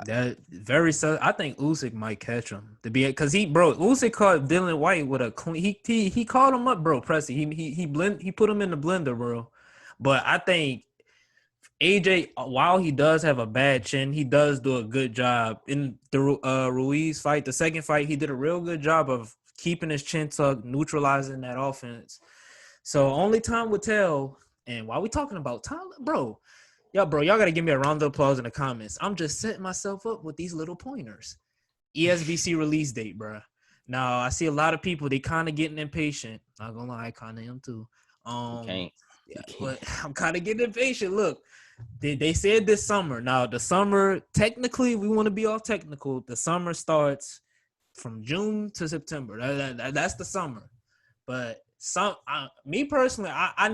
That very I think Usyk might catch him because Usyk caught Dylan White with a clean. He called him up, bro. Presi. He put him in the blender, bro. But I think AJ, while he does have a bad chin, he does do a good job in the Ruiz fight. The second fight, he did a real good job of keeping his chin tucked, neutralizing that offense. So only time will tell. And while we talking about time, bro, y'all got to give me a round of applause in the comments. I'm just setting myself up with these little pointers. Esbc release date, bro. Now, I see a lot of people, they kind of getting impatient. Not gonna lie, I kind of am too. Yeah, but I'm kind of getting impatient. Look, they said this summer. Now, the summer, technically, we want to be all technical. The summer starts from June to September. That's the summer. But me personally, I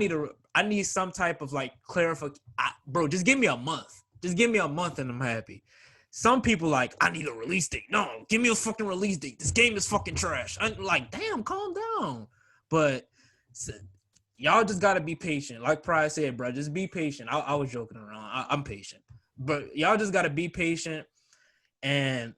need some type of like clarification. Bro, just give me a month. Just give me a month and I'm happy. Some people like, I need a release date. No, give me a fucking release date. This game is fucking trash. I'm like, damn, calm down. But y'all just got to be patient. Like Pryor said, bro, just be patient. I was joking around. I'm patient. But y'all just got to be patient. And,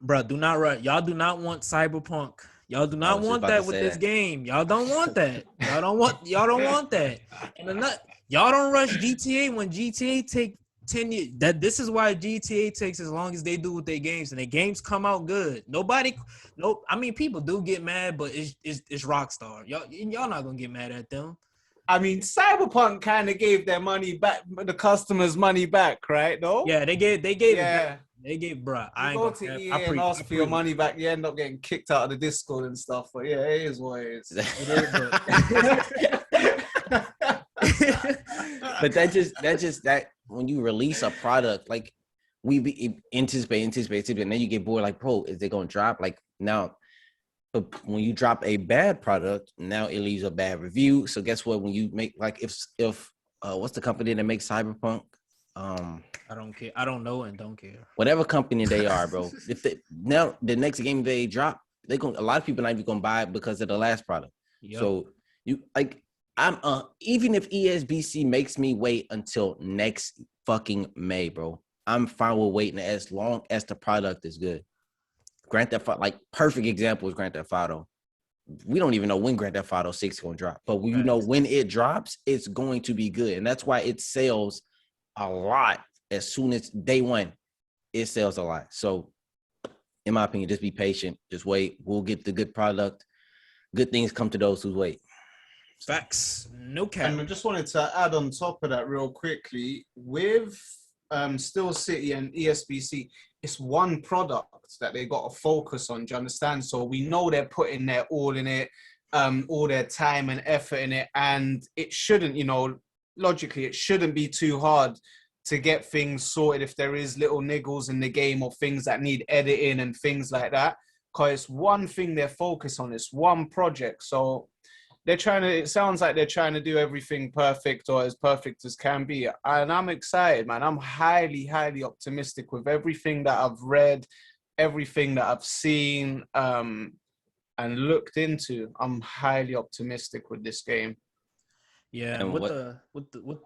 bro, do not rush. Y'all do not want Cyberpunk. Y'all do not want that with this game. Y'all don't want that. Y'all don't want that. And y'all don't rush GTA when GTA take 10 years. This is why GTA takes as long as they do with their games, and their games come out good. I mean, people do get mad, but it's Rockstar. Y'all not gonna get mad at them. I mean, Cyberpunk kind of gave their money back, the customers' money back, right? No. Yeah, they gave it back. They gave, bruh. I ain't go to EA and ask for your money back. You end up getting kicked out of the Discord and stuff. But yeah, it is what it is. But that when you release a product, like we be anticipate, and then you get bored. Like, bro, is it gonna drop? Like now, but when you drop a bad product, now it leaves a bad review. So guess what? When you make like if what's the company that makes Cyberpunk? I don't care. I don't know and don't care. Whatever company they are, bro. Now the next game they drop, a lot of people not even gonna buy it because of the last product. Yep. So you like I'm even if ESBC makes me wait until next fucking May, bro, I'm fine with waiting as long as the product is good. Grand Theft Auto, like perfect example is Grand Theft Auto. We don't even know when Grand Theft Auto 6 is gonna drop, but you know when it drops, it's going to be good, and that's why it sells a lot as soon as day one, it sells a lot. So in my opinion, just be patient. Just wait. We'll get the good product. Good things come to those who wait. Facts. No cap. And I just wanted to add on top of that real quickly with Still City and ESBC, it's one product that they got to focus on. Do you understand? So we know they're putting their all in it, all their time and effort in it, and it shouldn't, logically, it shouldn't be too hard to get things sorted if there is little niggles in the game or things that need editing and things like that. Because it's one thing they're focused on. It's one project. So it sounds like they're trying to do everything perfect or as perfect as can be. And I'm excited, man. I'm highly, highly optimistic with everything that I've read, everything that I've seen and looked into. I'm highly optimistic with this game. Yeah, and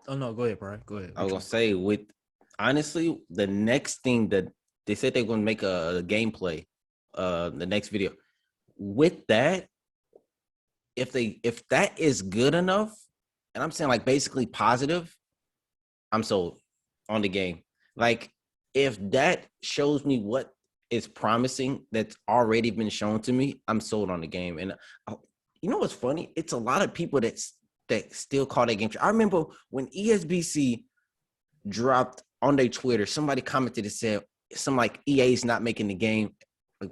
oh no, go ahead, Brian. Go ahead. I was gonna say, honestly, the next thing that they said they're gonna make a gameplay, the next video. With that, if that is good enough, and I'm saying like basically positive, I'm sold on the game. Like if that shows me what is promising that's already been shown to me, I'm sold on the game. And you know what's funny? It's a lot of people that still call that game. I remember when ESBC dropped on their Twitter, somebody commented and said something like EA's not making the game. Like,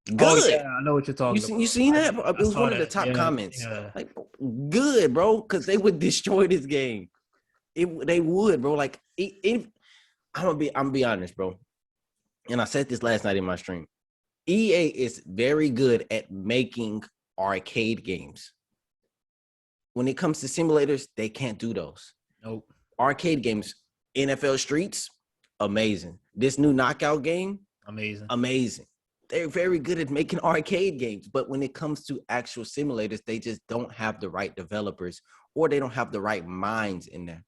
good. Oh, yeah, I know what you're talking about. You seen that? It was one of the top comments. Yeah. Like, good, bro, because they would destroy this game. They would, bro. Like, I'm gonna be honest, bro. And I said this last night in my stream. EA is very good at making arcade games. When it comes to simulators, they can't do those. Nope. Arcade games, NFL Streets, amazing. This new Knockout game, amazing. They're very good at making arcade games, but when it comes to actual simulators, they just don't have the right developers or they don't have the right minds in there.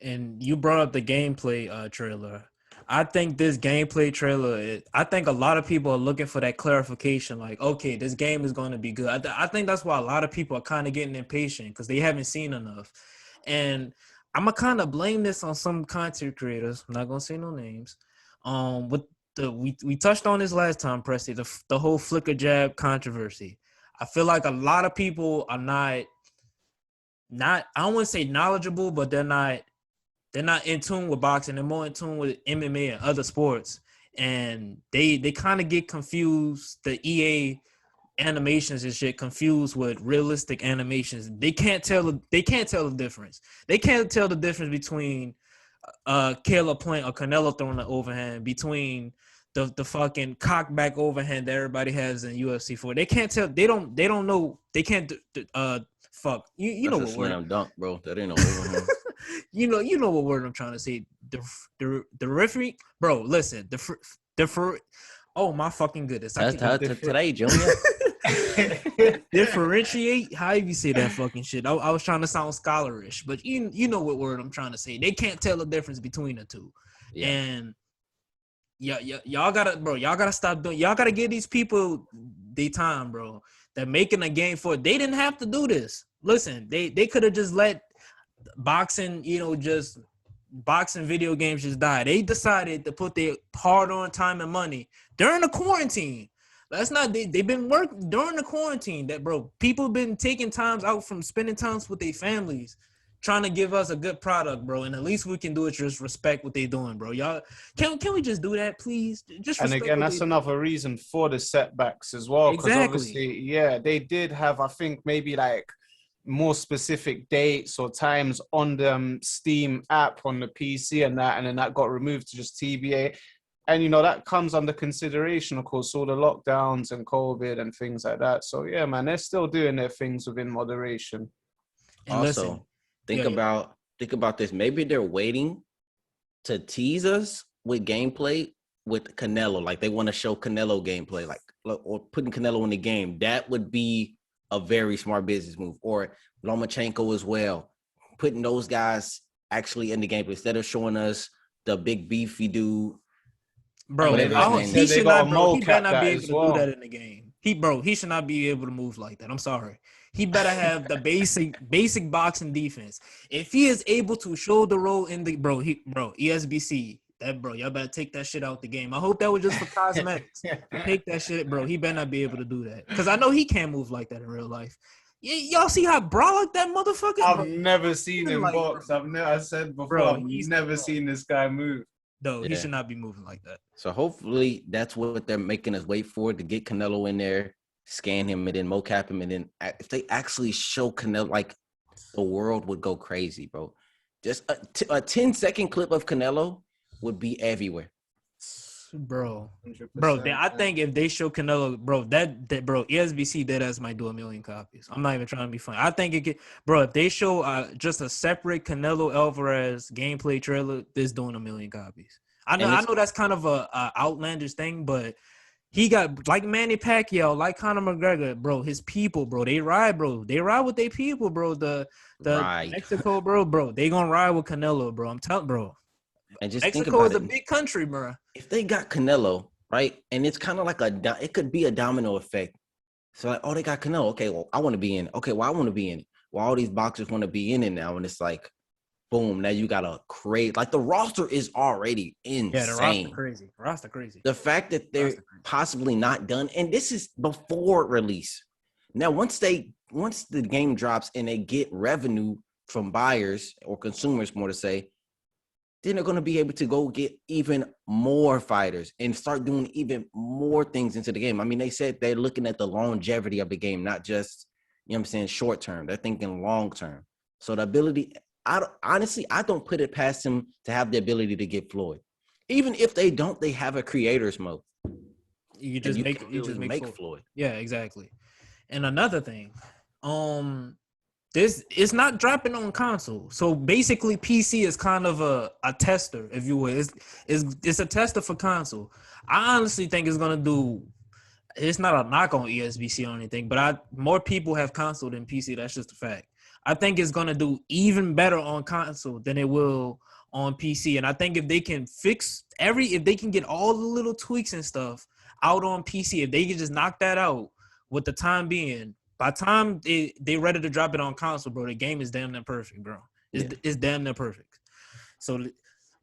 And you brought up the gameplay trailer. I think this gameplay trailer, I think a lot of people are looking for that clarification. Like, okay, this game is going to be good. I think that's why a lot of people are kind of getting impatient because they haven't seen enough. And I'm going to kind of blame this on some content creators. I'm not going to say no names. We touched on this last time, Presi, the whole flicker jab controversy. I feel like a lot of people are not I don't want to say knowledgeable, but they're not in tune with boxing. They're more in tune with MMA and other sports. And they kind of get confused, the EA animations and shit confused with realistic animations. They can't tell the difference. They can't tell the difference between Caleb Plant or Canelo throwing the overhand, between the fucking cock back overhand that everybody has in UFC 4. They can't tell. They don't know. They can't fuck. You know what word? Slam dunk, bro. That ain't no overhand. You know what word I'm trying to say. The referee, bro. Listen, oh my fucking goodness. Today, Junior. Differentiate. How you say that fucking shit? I was trying to sound scholarish, but you know what word I'm trying to say. They can't tell the difference between the two. Yeah. And y'all gotta stop doing. Y'all gotta give these people their time, bro. They're making a game for it. They didn't have to do this. Listen, they could have just let boxing, just boxing video games just die. They decided to put their hard-earned time and money during the quarantine. They've been working during the quarantine. That, bro, people been taking times out from spending times with their families, trying to give us a good product, bro. And the least we can do is just respect what they're doing, bro. Y'all, can we just do that, please? Just and again, that's another reason for the setbacks as well. Because obviously, yeah, they did have, I think, maybe like more specific dates or times on the Steam app on the PC and then that got removed to just TBA. And, that comes under consideration, of course, all the lockdowns and COVID and things like that. So, yeah, man, they're still doing their things within moderation. And also, think about this. Maybe they're waiting to tease us with gameplay with Canelo. Like, they want to show Canelo gameplay, or putting Canelo in the game. That would be a very smart business move. Or Lomachenko as well. Putting those guys actually in the game instead of showing us the big beefy dude. Bro, he better not be able to do that in the game. He should not be able to move like that. I'm sorry. he better have the basic boxing defense. If he is able to shoulder roll in the ESBC, y'all better take that shit out the game. I hope that was just for cosmetics. Take that shit, bro. He better not be able to do that. Because I know he can't move like that in real life. Y'all see how brolic that motherfucker? I've never seen him box. I said before, I've never seen this guy move. No, he should not be moving like that. So hopefully that's what they're making us wait for, to get Canelo in there, scan him, and then mocap him. And then if they actually show Canelo, like, the world would go crazy, bro. Just a 10-second clip of Canelo would be everywhere. Bro, I think if they show Canelo, bro, that ESBC deadass might do 1 million copies. I'm not even trying to be funny. I think it could, bro. If they show just a separate Canelo Alvarez gameplay trailer, this doing 1 million copies. I know that's kind of a outlandish thing, but he got, like Manny Pacquiao, like Conor McGregor, bro. His people, bro, they ride with their people, bro. The Mexico, bro, they gonna ride with Canelo, bro. I'm telling, bro. And just Mexico think about is a big country, bro. If they got Canelo, right, and it's kind of like it could be a domino effect. So like, oh, they got Canelo. Okay, well, I want to be in it. Okay, well, I want to be in it. Well, all these boxers want to be in it now, and it's like, boom, now you got to create. Like, the roster is already insane. Yeah, the roster crazy. The fact that they're possibly not done, and this is before release. Now, once the game drops and they get revenue from buyers or consumers, more to say, then they're going to be able to go get even more fighters and start doing even more things into the game. I mean, they said they're looking at the longevity of the game, not just, you know what I'm saying, short term. They're thinking long term. So the ability, I don't put it past him to have the ability to get Floyd. Even if they don't, they have a creator's mode. You just make Floyd. Yeah, exactly. And another thing, this is not dropping on console. So basically PC is kind of a tester, if you will. It's a tester for console. I honestly think it's gonna do, it's not a knock on ESBC or anything, but more people have console than PC. That's just a fact. I think it's gonna do even better on console than it will on PC. And I think if they can if they can get all the little tweaks and stuff out on PC, if they can just knock that out with the time being, by the time they ready to drop it on console, bro, the game is damn near perfect, bro. It's damn near perfect. So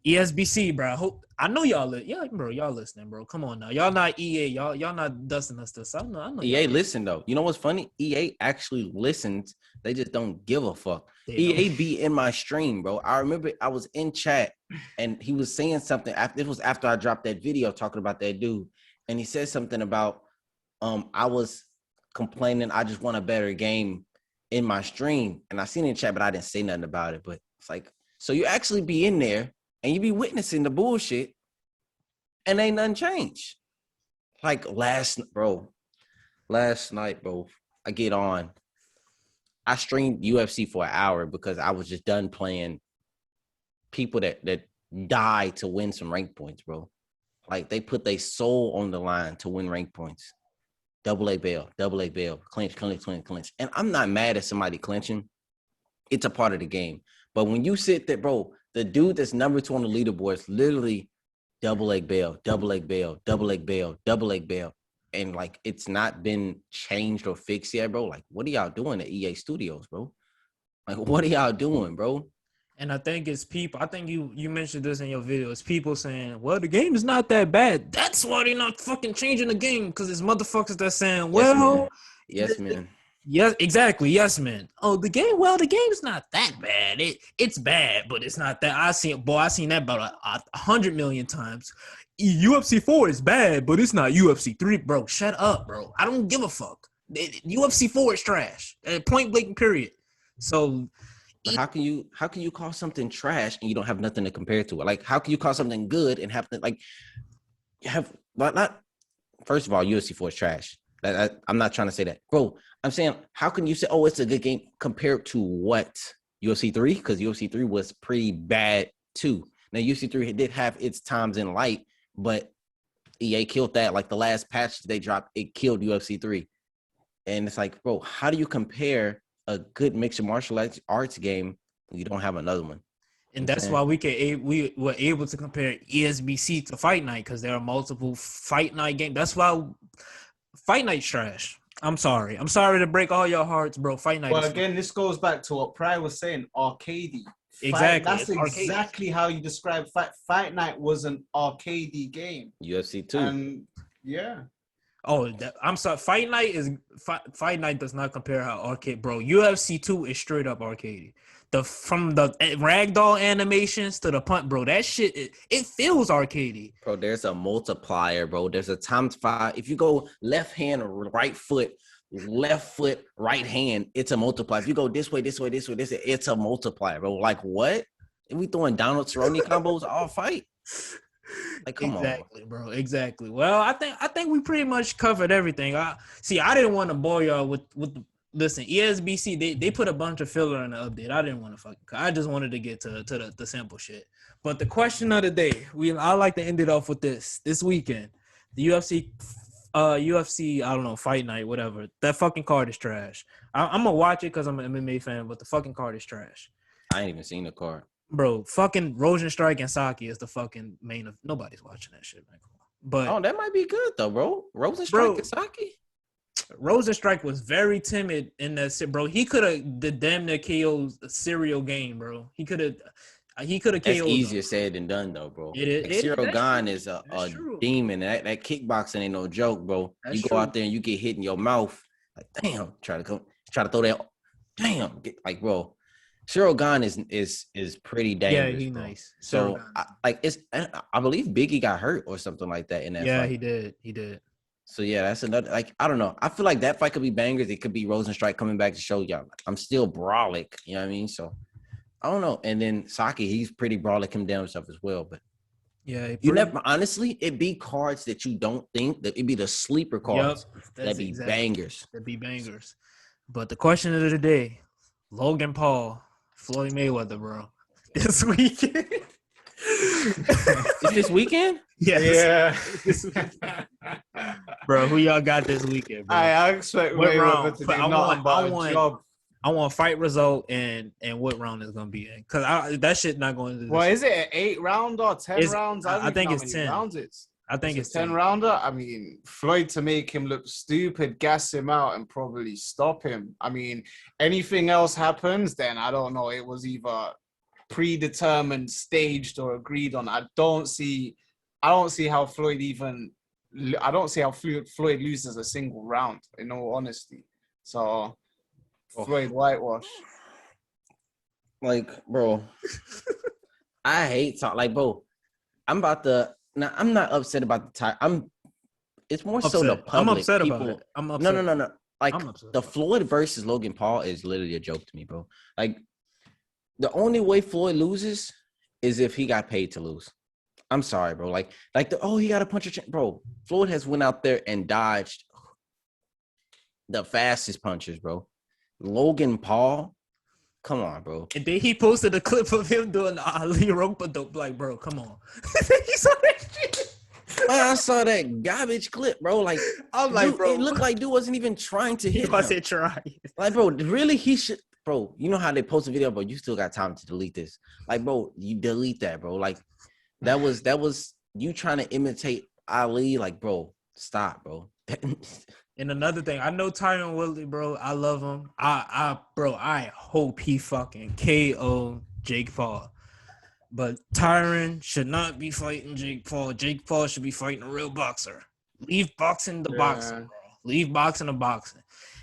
ESBC, bro. I know y'all listening, bro. Come on now. Y'all not EA. Y'all not dusting us this. I know EA listen though. You know what's funny? EA actually listens. They just don't give a fuck. EA be in my stream, bro. I remember I was in chat and he was saying something. It was after I dropped that video talking about that dude, and he said something about I was complaining I just want a better game in my stream, and I seen it in chat, but I didn't say nothing about it. But it's like, so you actually be in there and you be witnessing the bullshit, and ain't nothing changed. Like last night, bro, I get on. I streamed UFC for an hour because I was just done playing people that die to win some rank points, bro. Like, they put their soul on the line to win rank points. Double A bail, clinch. And I'm not mad at somebody clinching. It's a part of the game. But when you sit there, bro, the dude that's number 2 on the leaderboard is literally double leg bail. And, like, it's not been changed or fixed yet, bro. Like, what are y'all doing at EA Studios, bro? Like, what are y'all doing, bro? And I think it's people. I think you mentioned this in your video. It's people saying, well, the game is not that bad. That's why they're not fucking changing the game, because it's motherfuckers that's saying, well. Yes, man. Yes, exactly. Yes, man. Oh, the game's not that bad. It's bad, but it's not that. I seen that about 100 million times. UFC 4 is bad, but it's not UFC 3, bro. Shut up, bro. I don't give a fuck. UFC 4 is trash. Point blank, period. So, but how can you call something trash and you don't have nothing to compare to it? Like, how can you call something good and have to, like, not? First of all, UFC 4 is trash. I'm not trying to say that, bro. I'm saying, how can you say, oh, it's a good game compared to what? UFC 3? Because UFC 3 was pretty bad too. Now, UFC 3 did have its times in light, but EA killed that. Like, the last patch they dropped, it killed UFC 3. And it's like, bro, how do you compare a good mixed martial arts game when you don't have another one? And that's why we were able to compare ESBC to Fight Night, because there are multiple Fight Night games. That's why Fight Night's trash. I'm sorry. I'm sorry to break all your hearts, bro. Fight night. But again, this goes back to what Pryor was saying, arcadey. Exactly. That's exactly how you describe fight. Fight night was an arcadey game. UFC 2. And yeah. Oh, I'm sorry. Fight night does not compare how arcade, bro. UFC 2 is straight up arcade. From the ragdoll animations to the punt, bro. That shit, it feels arcadey. Bro, there's a multiplier, bro. There's a times 5. If you go left hand or right foot, right hand, it's a multiplier. If you go this way, it's a multiplier, bro. Like what? Are we throwing Donald Cerrone combos all fight? Like, come on, bro. Exactly. Well, I think we pretty much covered everything. I didn't want to bore y'all with the. Listen, ESBC, they put a bunch of filler in the update. I didn't want to I just wanted to get to the simple shit. But the question of the day, I like to end it off with this weekend. The UFC, I don't know, fight night, whatever. That fucking card is trash. I'm going to watch it because I'm an MMA fan, but the fucking card is trash. I ain't even seen the card. Bro, fucking Rosenstrike and Saki is the fucking main of. Nobody's watching that shit, man. But that might be good, though, bro. Rosenstrike and Saki? Rosenstrike was very timid in that shit, bro. He could have the damn near KO'd serial game, bro. He could have KO'd. That's easier said than done, though, bro. Cyril Gane is a demon. That kickboxing ain't no joke, bro. That's you go out there and you get hit in your mouth. Like, damn, try to throw that. Damn, bro. Cyril Gane is pretty dangerous. Yeah, he's bro. Nice. So I believe Biggie got hurt or something like that in that fight. Yeah, he did. So yeah, that's another. I don't know. I feel like that fight could be bangers. It could be Rosenstrike coming back to show y'all I'm still brolic. You know what I mean? So I don't know. And then Saki, he's pretty brolic him down himself as well. But yeah, you never honestly, it be cards that you don't think that it be the sleeper cards that be bangers. That be bangers. But the question of the day: Logan Paul, Floyd Mayweather, bro. This weekend. Is this weekend? Yeah. Bro, who y'all got this weekend, bro? I expect Mayweather to do nothing but a job. I want fight result and what round is gonna be in, because that shit not going to. Well, is it an 8-round or 10 rounds? I think it's 10 rounds. I think it's 10 rounder. I mean, Floyd to make him look stupid, gas him out, and probably stop him. I mean, anything else happens, then I don't know. It was either predetermined, staged, or agreed on. I don't see how Floyd Floyd loses a single round, in all honesty. So Floyd whitewash. Like, bro, I hate talk. Like, bro, I'm not upset about the time. It's more so the public. I'm upset about it. I'm upset. No. Like, the Floyd versus Logan Paul is literally a joke to me, bro. Like, the only way Floyd loses is if he got paid to lose. I'm sorry, bro. He got a punch. Bro, Floyd has went out there and dodged the fastest punches, bro. Logan Paul, come on, bro. And then he posted a clip of him doing the Ali rope-a-dope. Like, bro, come on. You saw that shit? Man, I saw that garbage clip, bro. Like, I'm like, dude, bro, it looked like dude wasn't even trying to hit him. He wasn't trying. Like, bro, really, he should. Bro, you know how they post a video, but you still got time to delete this. Like, bro, you delete that, bro. Like, that was you trying to imitate Ali. Like, bro, stop, bro. And another thing, I know Tyron Woodley, bro. I love him. I hope he fucking KO Jake Paul. But Tyron should not be fighting Jake Paul. Jake Paul should be fighting a real boxer. Leave boxing to boxing, bro. Leave boxing to boxing.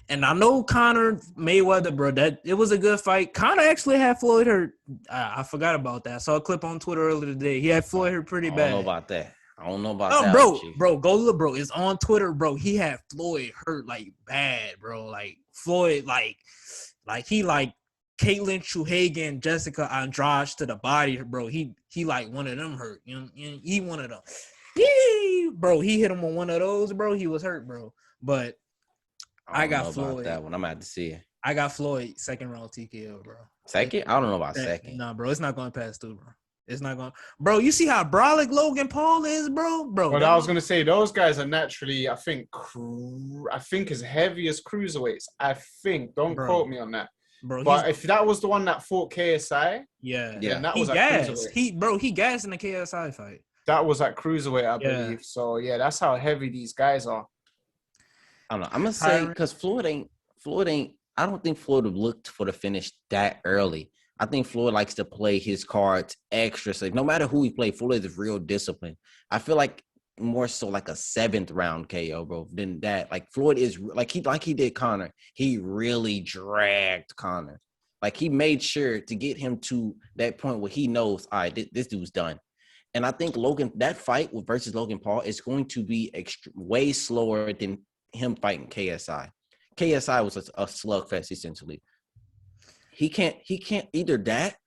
And I know Conor Mayweather, bro, that it was a good fight. Conor actually had Floyd hurt. I forgot about that. I saw a clip on Twitter earlier today. He had Floyd hurt pretty bad. I don't know about that. Bro, go look, bro. It's on Twitter, bro. He had Floyd hurt like bad, bro. Like Floyd, like he like Caitlin Chuhagan, Jessica Andrade to the body, bro. He like one of them hurt. You know, he one of them. Bro, he hit him on one of those, bro. He was hurt, bro. But I got Floyd. About that one. I'm gonna have to see it. I got Floyd second round TKO, bro. Second? I don't know about second. Nah, bro, it's not going past 2, bro. It's not going. Bro, you see how brolic Logan Paul is, bro? But I was gonna say those guys are naturally, I think as heavy as cruiserweights. I think. Don't quote me on that. Bro, but if that was the one that fought KSI, then that was at cruiserweight. He gassed in the KSI fight. That was at cruiserweight, I believe. So yeah, that's how heavy these guys are. I don't know. I'm gonna say Tyron. because Floyd ain't. I don't think Floyd would look for the finish that early. I think Floyd likes to play his cards extra safe. No matter who he plays, Floyd is real disciplined. I feel like more so like a 7th round KO, bro, than that. Like Floyd is like he did Conor. He really dragged Conor. Like he made sure to get him to that point where he knows, all right, this dude's done. And I think that fight versus Logan Paul is going to be way slower than him fighting KSI. KSI was a slugfest essentially. He can't either that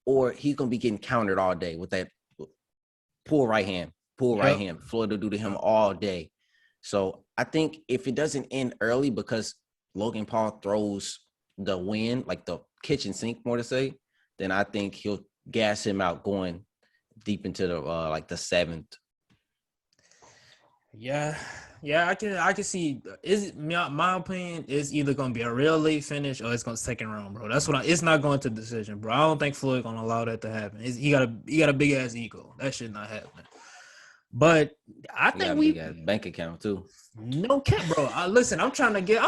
or he's gonna be getting countered all day with that pull right hand. Floyd will do to him all day. So I think if it doesn't end early because Logan Paul throws the win, like the kitchen sink, more to say, then I think he'll gas him out going deep into the like the 7th. Yeah, I can see. My opinion is either gonna be a real late finish or it's gonna second round, bro. That's what it's not going to decision, bro. I don't think Floyd gonna allow that to happen. He got a big ass ego. That shit not happening. But I think we got a bank account too. No cap, bro. Listen, I'm trying to get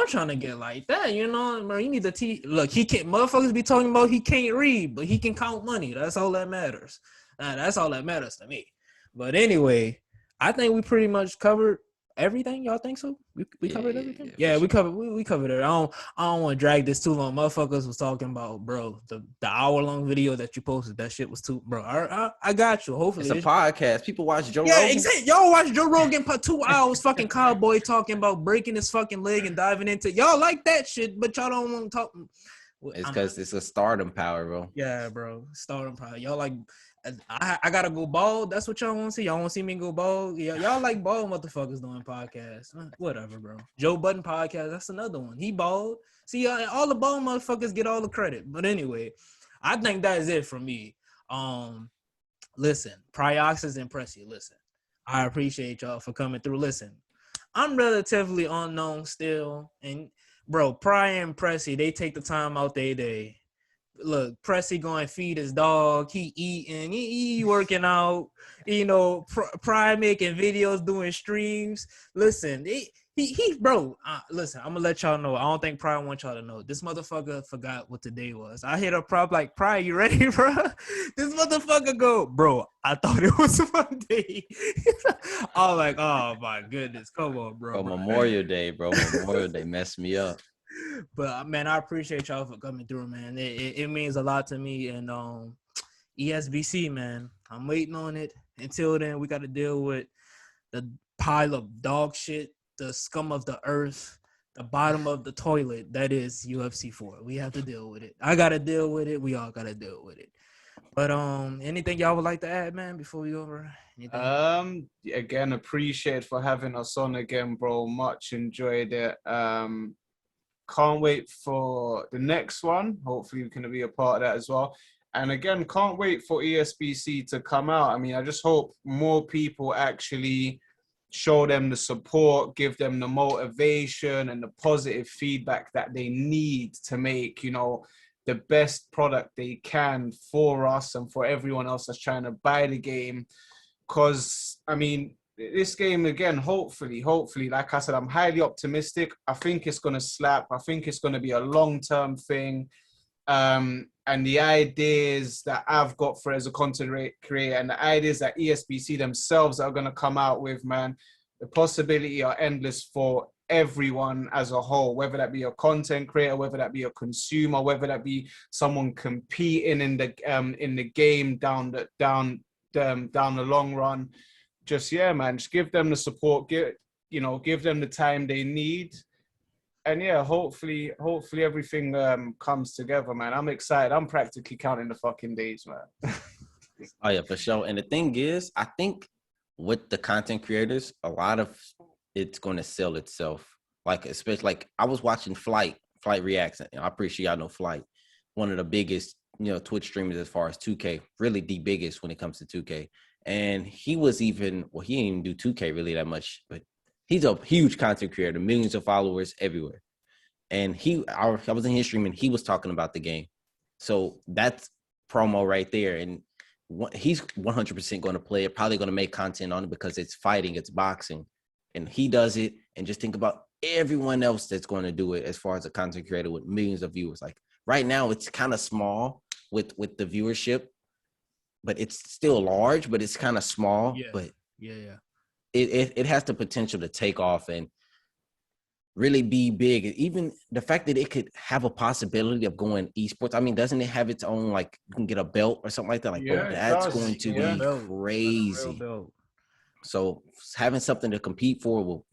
like that. You know, bro. You need to look. He can't. Motherfuckers be talking about he can't read, but he can count money. That's all that matters. That's all that matters to me. But anyway, I think we pretty much covered everything. Y'all think so? We covered everything. Yeah, we covered it. I don't want to drag this too long. Motherfuckers was talking about, bro, the hour-long video that you posted. That shit was too, bro. I got you. Hopefully it's a podcast. People watch Joe Rogan. Yeah, exactly. Y'all watch Joe Rogan for 2 hours, fucking cowboy talking about breaking his fucking leg and diving into. Y'all like that shit, but y'all don't want to talk. It's because it's a stardom power, bro. Yeah, bro. Stardom power. Y'all like. I gotta go bald. That's what y'all want to see. Y'all want to see me go bald? Yeah, y'all like bald motherfuckers doing podcasts. Whatever, bro. Joe Budden podcast. That's another one. He bald. See, all the bald motherfuckers get all the credit. But anyway, I think that is it for me. Listen, Pryoxis and Presi. Listen, I appreciate y'all for coming through. Listen, I'm relatively unknown still, and bro, Pry and Presi, they take the time out their day. Look, Presi going feed his dog. He eating. He working out. You know, Pry making videos, doing streams. Listen, he bro. Listen, I'm gonna let y'all know. I don't think Pry wants y'all to know. This motherfucker forgot what today was. I hit a prop like, Pry, you ready, bro? This motherfucker go, bro. I thought it was Monday. I'm like, oh my goodness, come on, bro. Memorial Day, bro. Memorial Day messed me up. But man, I appreciate y'all for coming through, man. It means a lot to me. And Esbc, man, I'm waiting on it. Until then, we got to deal with the pile of dog shit, the scum of the earth, the bottom of the toilet. That is UFC 4. We have to deal with it. I got to deal with it. We all got to deal with it. But anything y'all would like to add, man, before we go over? Anything? Again, appreciate for having us on again, bro. Much enjoyed it. Can't wait for the next one. Hopefully we can be a part of that as well. And again, can't wait for ESBC to come out. I mean, I just hope more people actually show them the support, give them the motivation and the positive feedback that they need to make, you know, the best product they can for us and for everyone else that's trying to buy the game. Because, I mean, this game, again, hopefully, like I said, I'm highly optimistic. I think it's going to slap. I think it's going to be a long-term thing. And the ideas that I've got for as a content creator and the ideas that ESBC themselves are going to come out with, man, the possibility are endless for everyone as a whole, whether that be a content creator, whether that be a consumer, whether that be someone competing in the game down the long run. Just, yeah, man, just give them the support, give them the time they need. And yeah, hopefully everything comes together, man. I'm excited. I'm practically counting the fucking days, man. Oh yeah, for sure. And the thing is, I think with the content creators, a lot of it's going to sell itself. Like, especially like I was watching Flight Reacts. I'm pretty sure y'all know Flight, one of the biggest, Twitch streamers as far as 2K, really the biggest when it comes to 2K. And he was he didn't even do 2K really that much, but he's a huge content creator, millions of followers everywhere. And I was in his stream and he was talking about the game. So that's promo right there. And he's 100% going to play it, probably going to make content on it because it's fighting, it's boxing. And he does it. And just think about everyone else that's going to do it as far as a content creator with millions of viewers. Like right now, it's kind of small with the viewership, but it's still large, but it's kind of small. Yeah. But Yeah. it has the potential to take off and really be big. Even the fact that it could have a possibility of going esports. I mean, doesn't it have its own, like, you can get a belt or something like that? Like, Yeah, bro, it that's does. going to Yeah. be crazy. So having something to compete for will,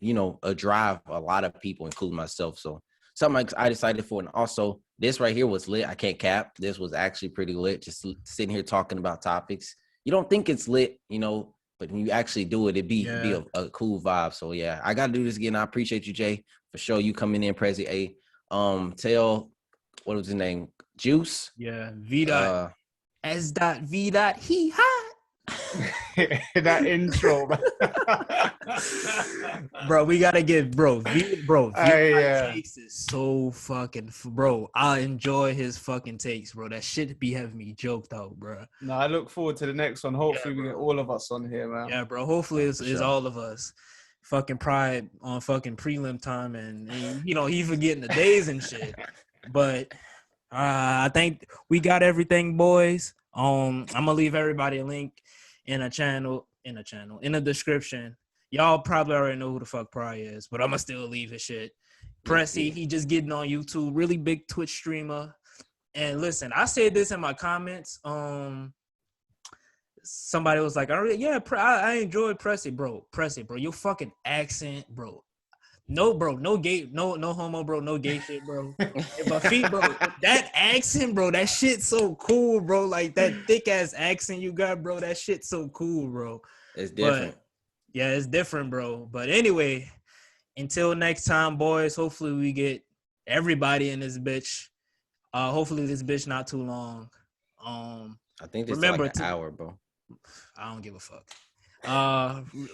drive a lot of people, including myself. So something I decided for. And also, this right here was lit. I can't cap. This was actually pretty lit. Just sitting here talking about topics. You don't think it's lit, but when you actually do it, it'd be a cool vibe. So yeah, I got to do this again. I appreciate you, Jay, for sure. You coming in, Prezi. Tell, what was his name? Juice. Yeah. V. S. V. He hot. That intro, Bro, we gotta get V yeah. takes is so fucking bro. I enjoy his fucking takes, bro. That shit be having me joked out, bro. No, I look forward to the next one. Hopefully, we get all of us on here, man. Yeah, bro. Hopefully, it's all of us. Fucking Pride on fucking prelim time, and he forgetting the days and shit. But I think we got everything, boys. I'm gonna leave everybody a link in the description. Y'all probably already know who the fuck Pry is, but I'm gonna still leave his shit. Presi, he just getting on YouTube, really big Twitch streamer. And listen, I said this in my comments. Somebody was like, I enjoyed Presi, bro. Presi, bro, your fucking accent, bro. No, bro, no gay, no homo, bro, no gay shit, bro. But bro, that accent, bro, that shit so cool, bro. Like that thick ass accent you got, bro, that shit so cool, bro. It's different. Yeah, it's different, bro. But anyway, until next time, boys. Hopefully we get everybody in this bitch. Hopefully this bitch not too long. I think it's like an hour, bro. I don't give a fuck.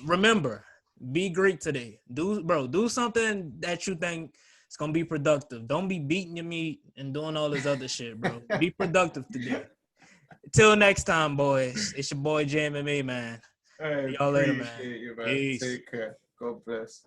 Remember. Be great today. Do something that you think is gonna be productive. Don't be beating your meat and doing all this other shit, bro. Be productive today. Till next time, boys. It's your boy JMMA, man. Hey, y'all later, man. You, man. Peace. Take care. God bless.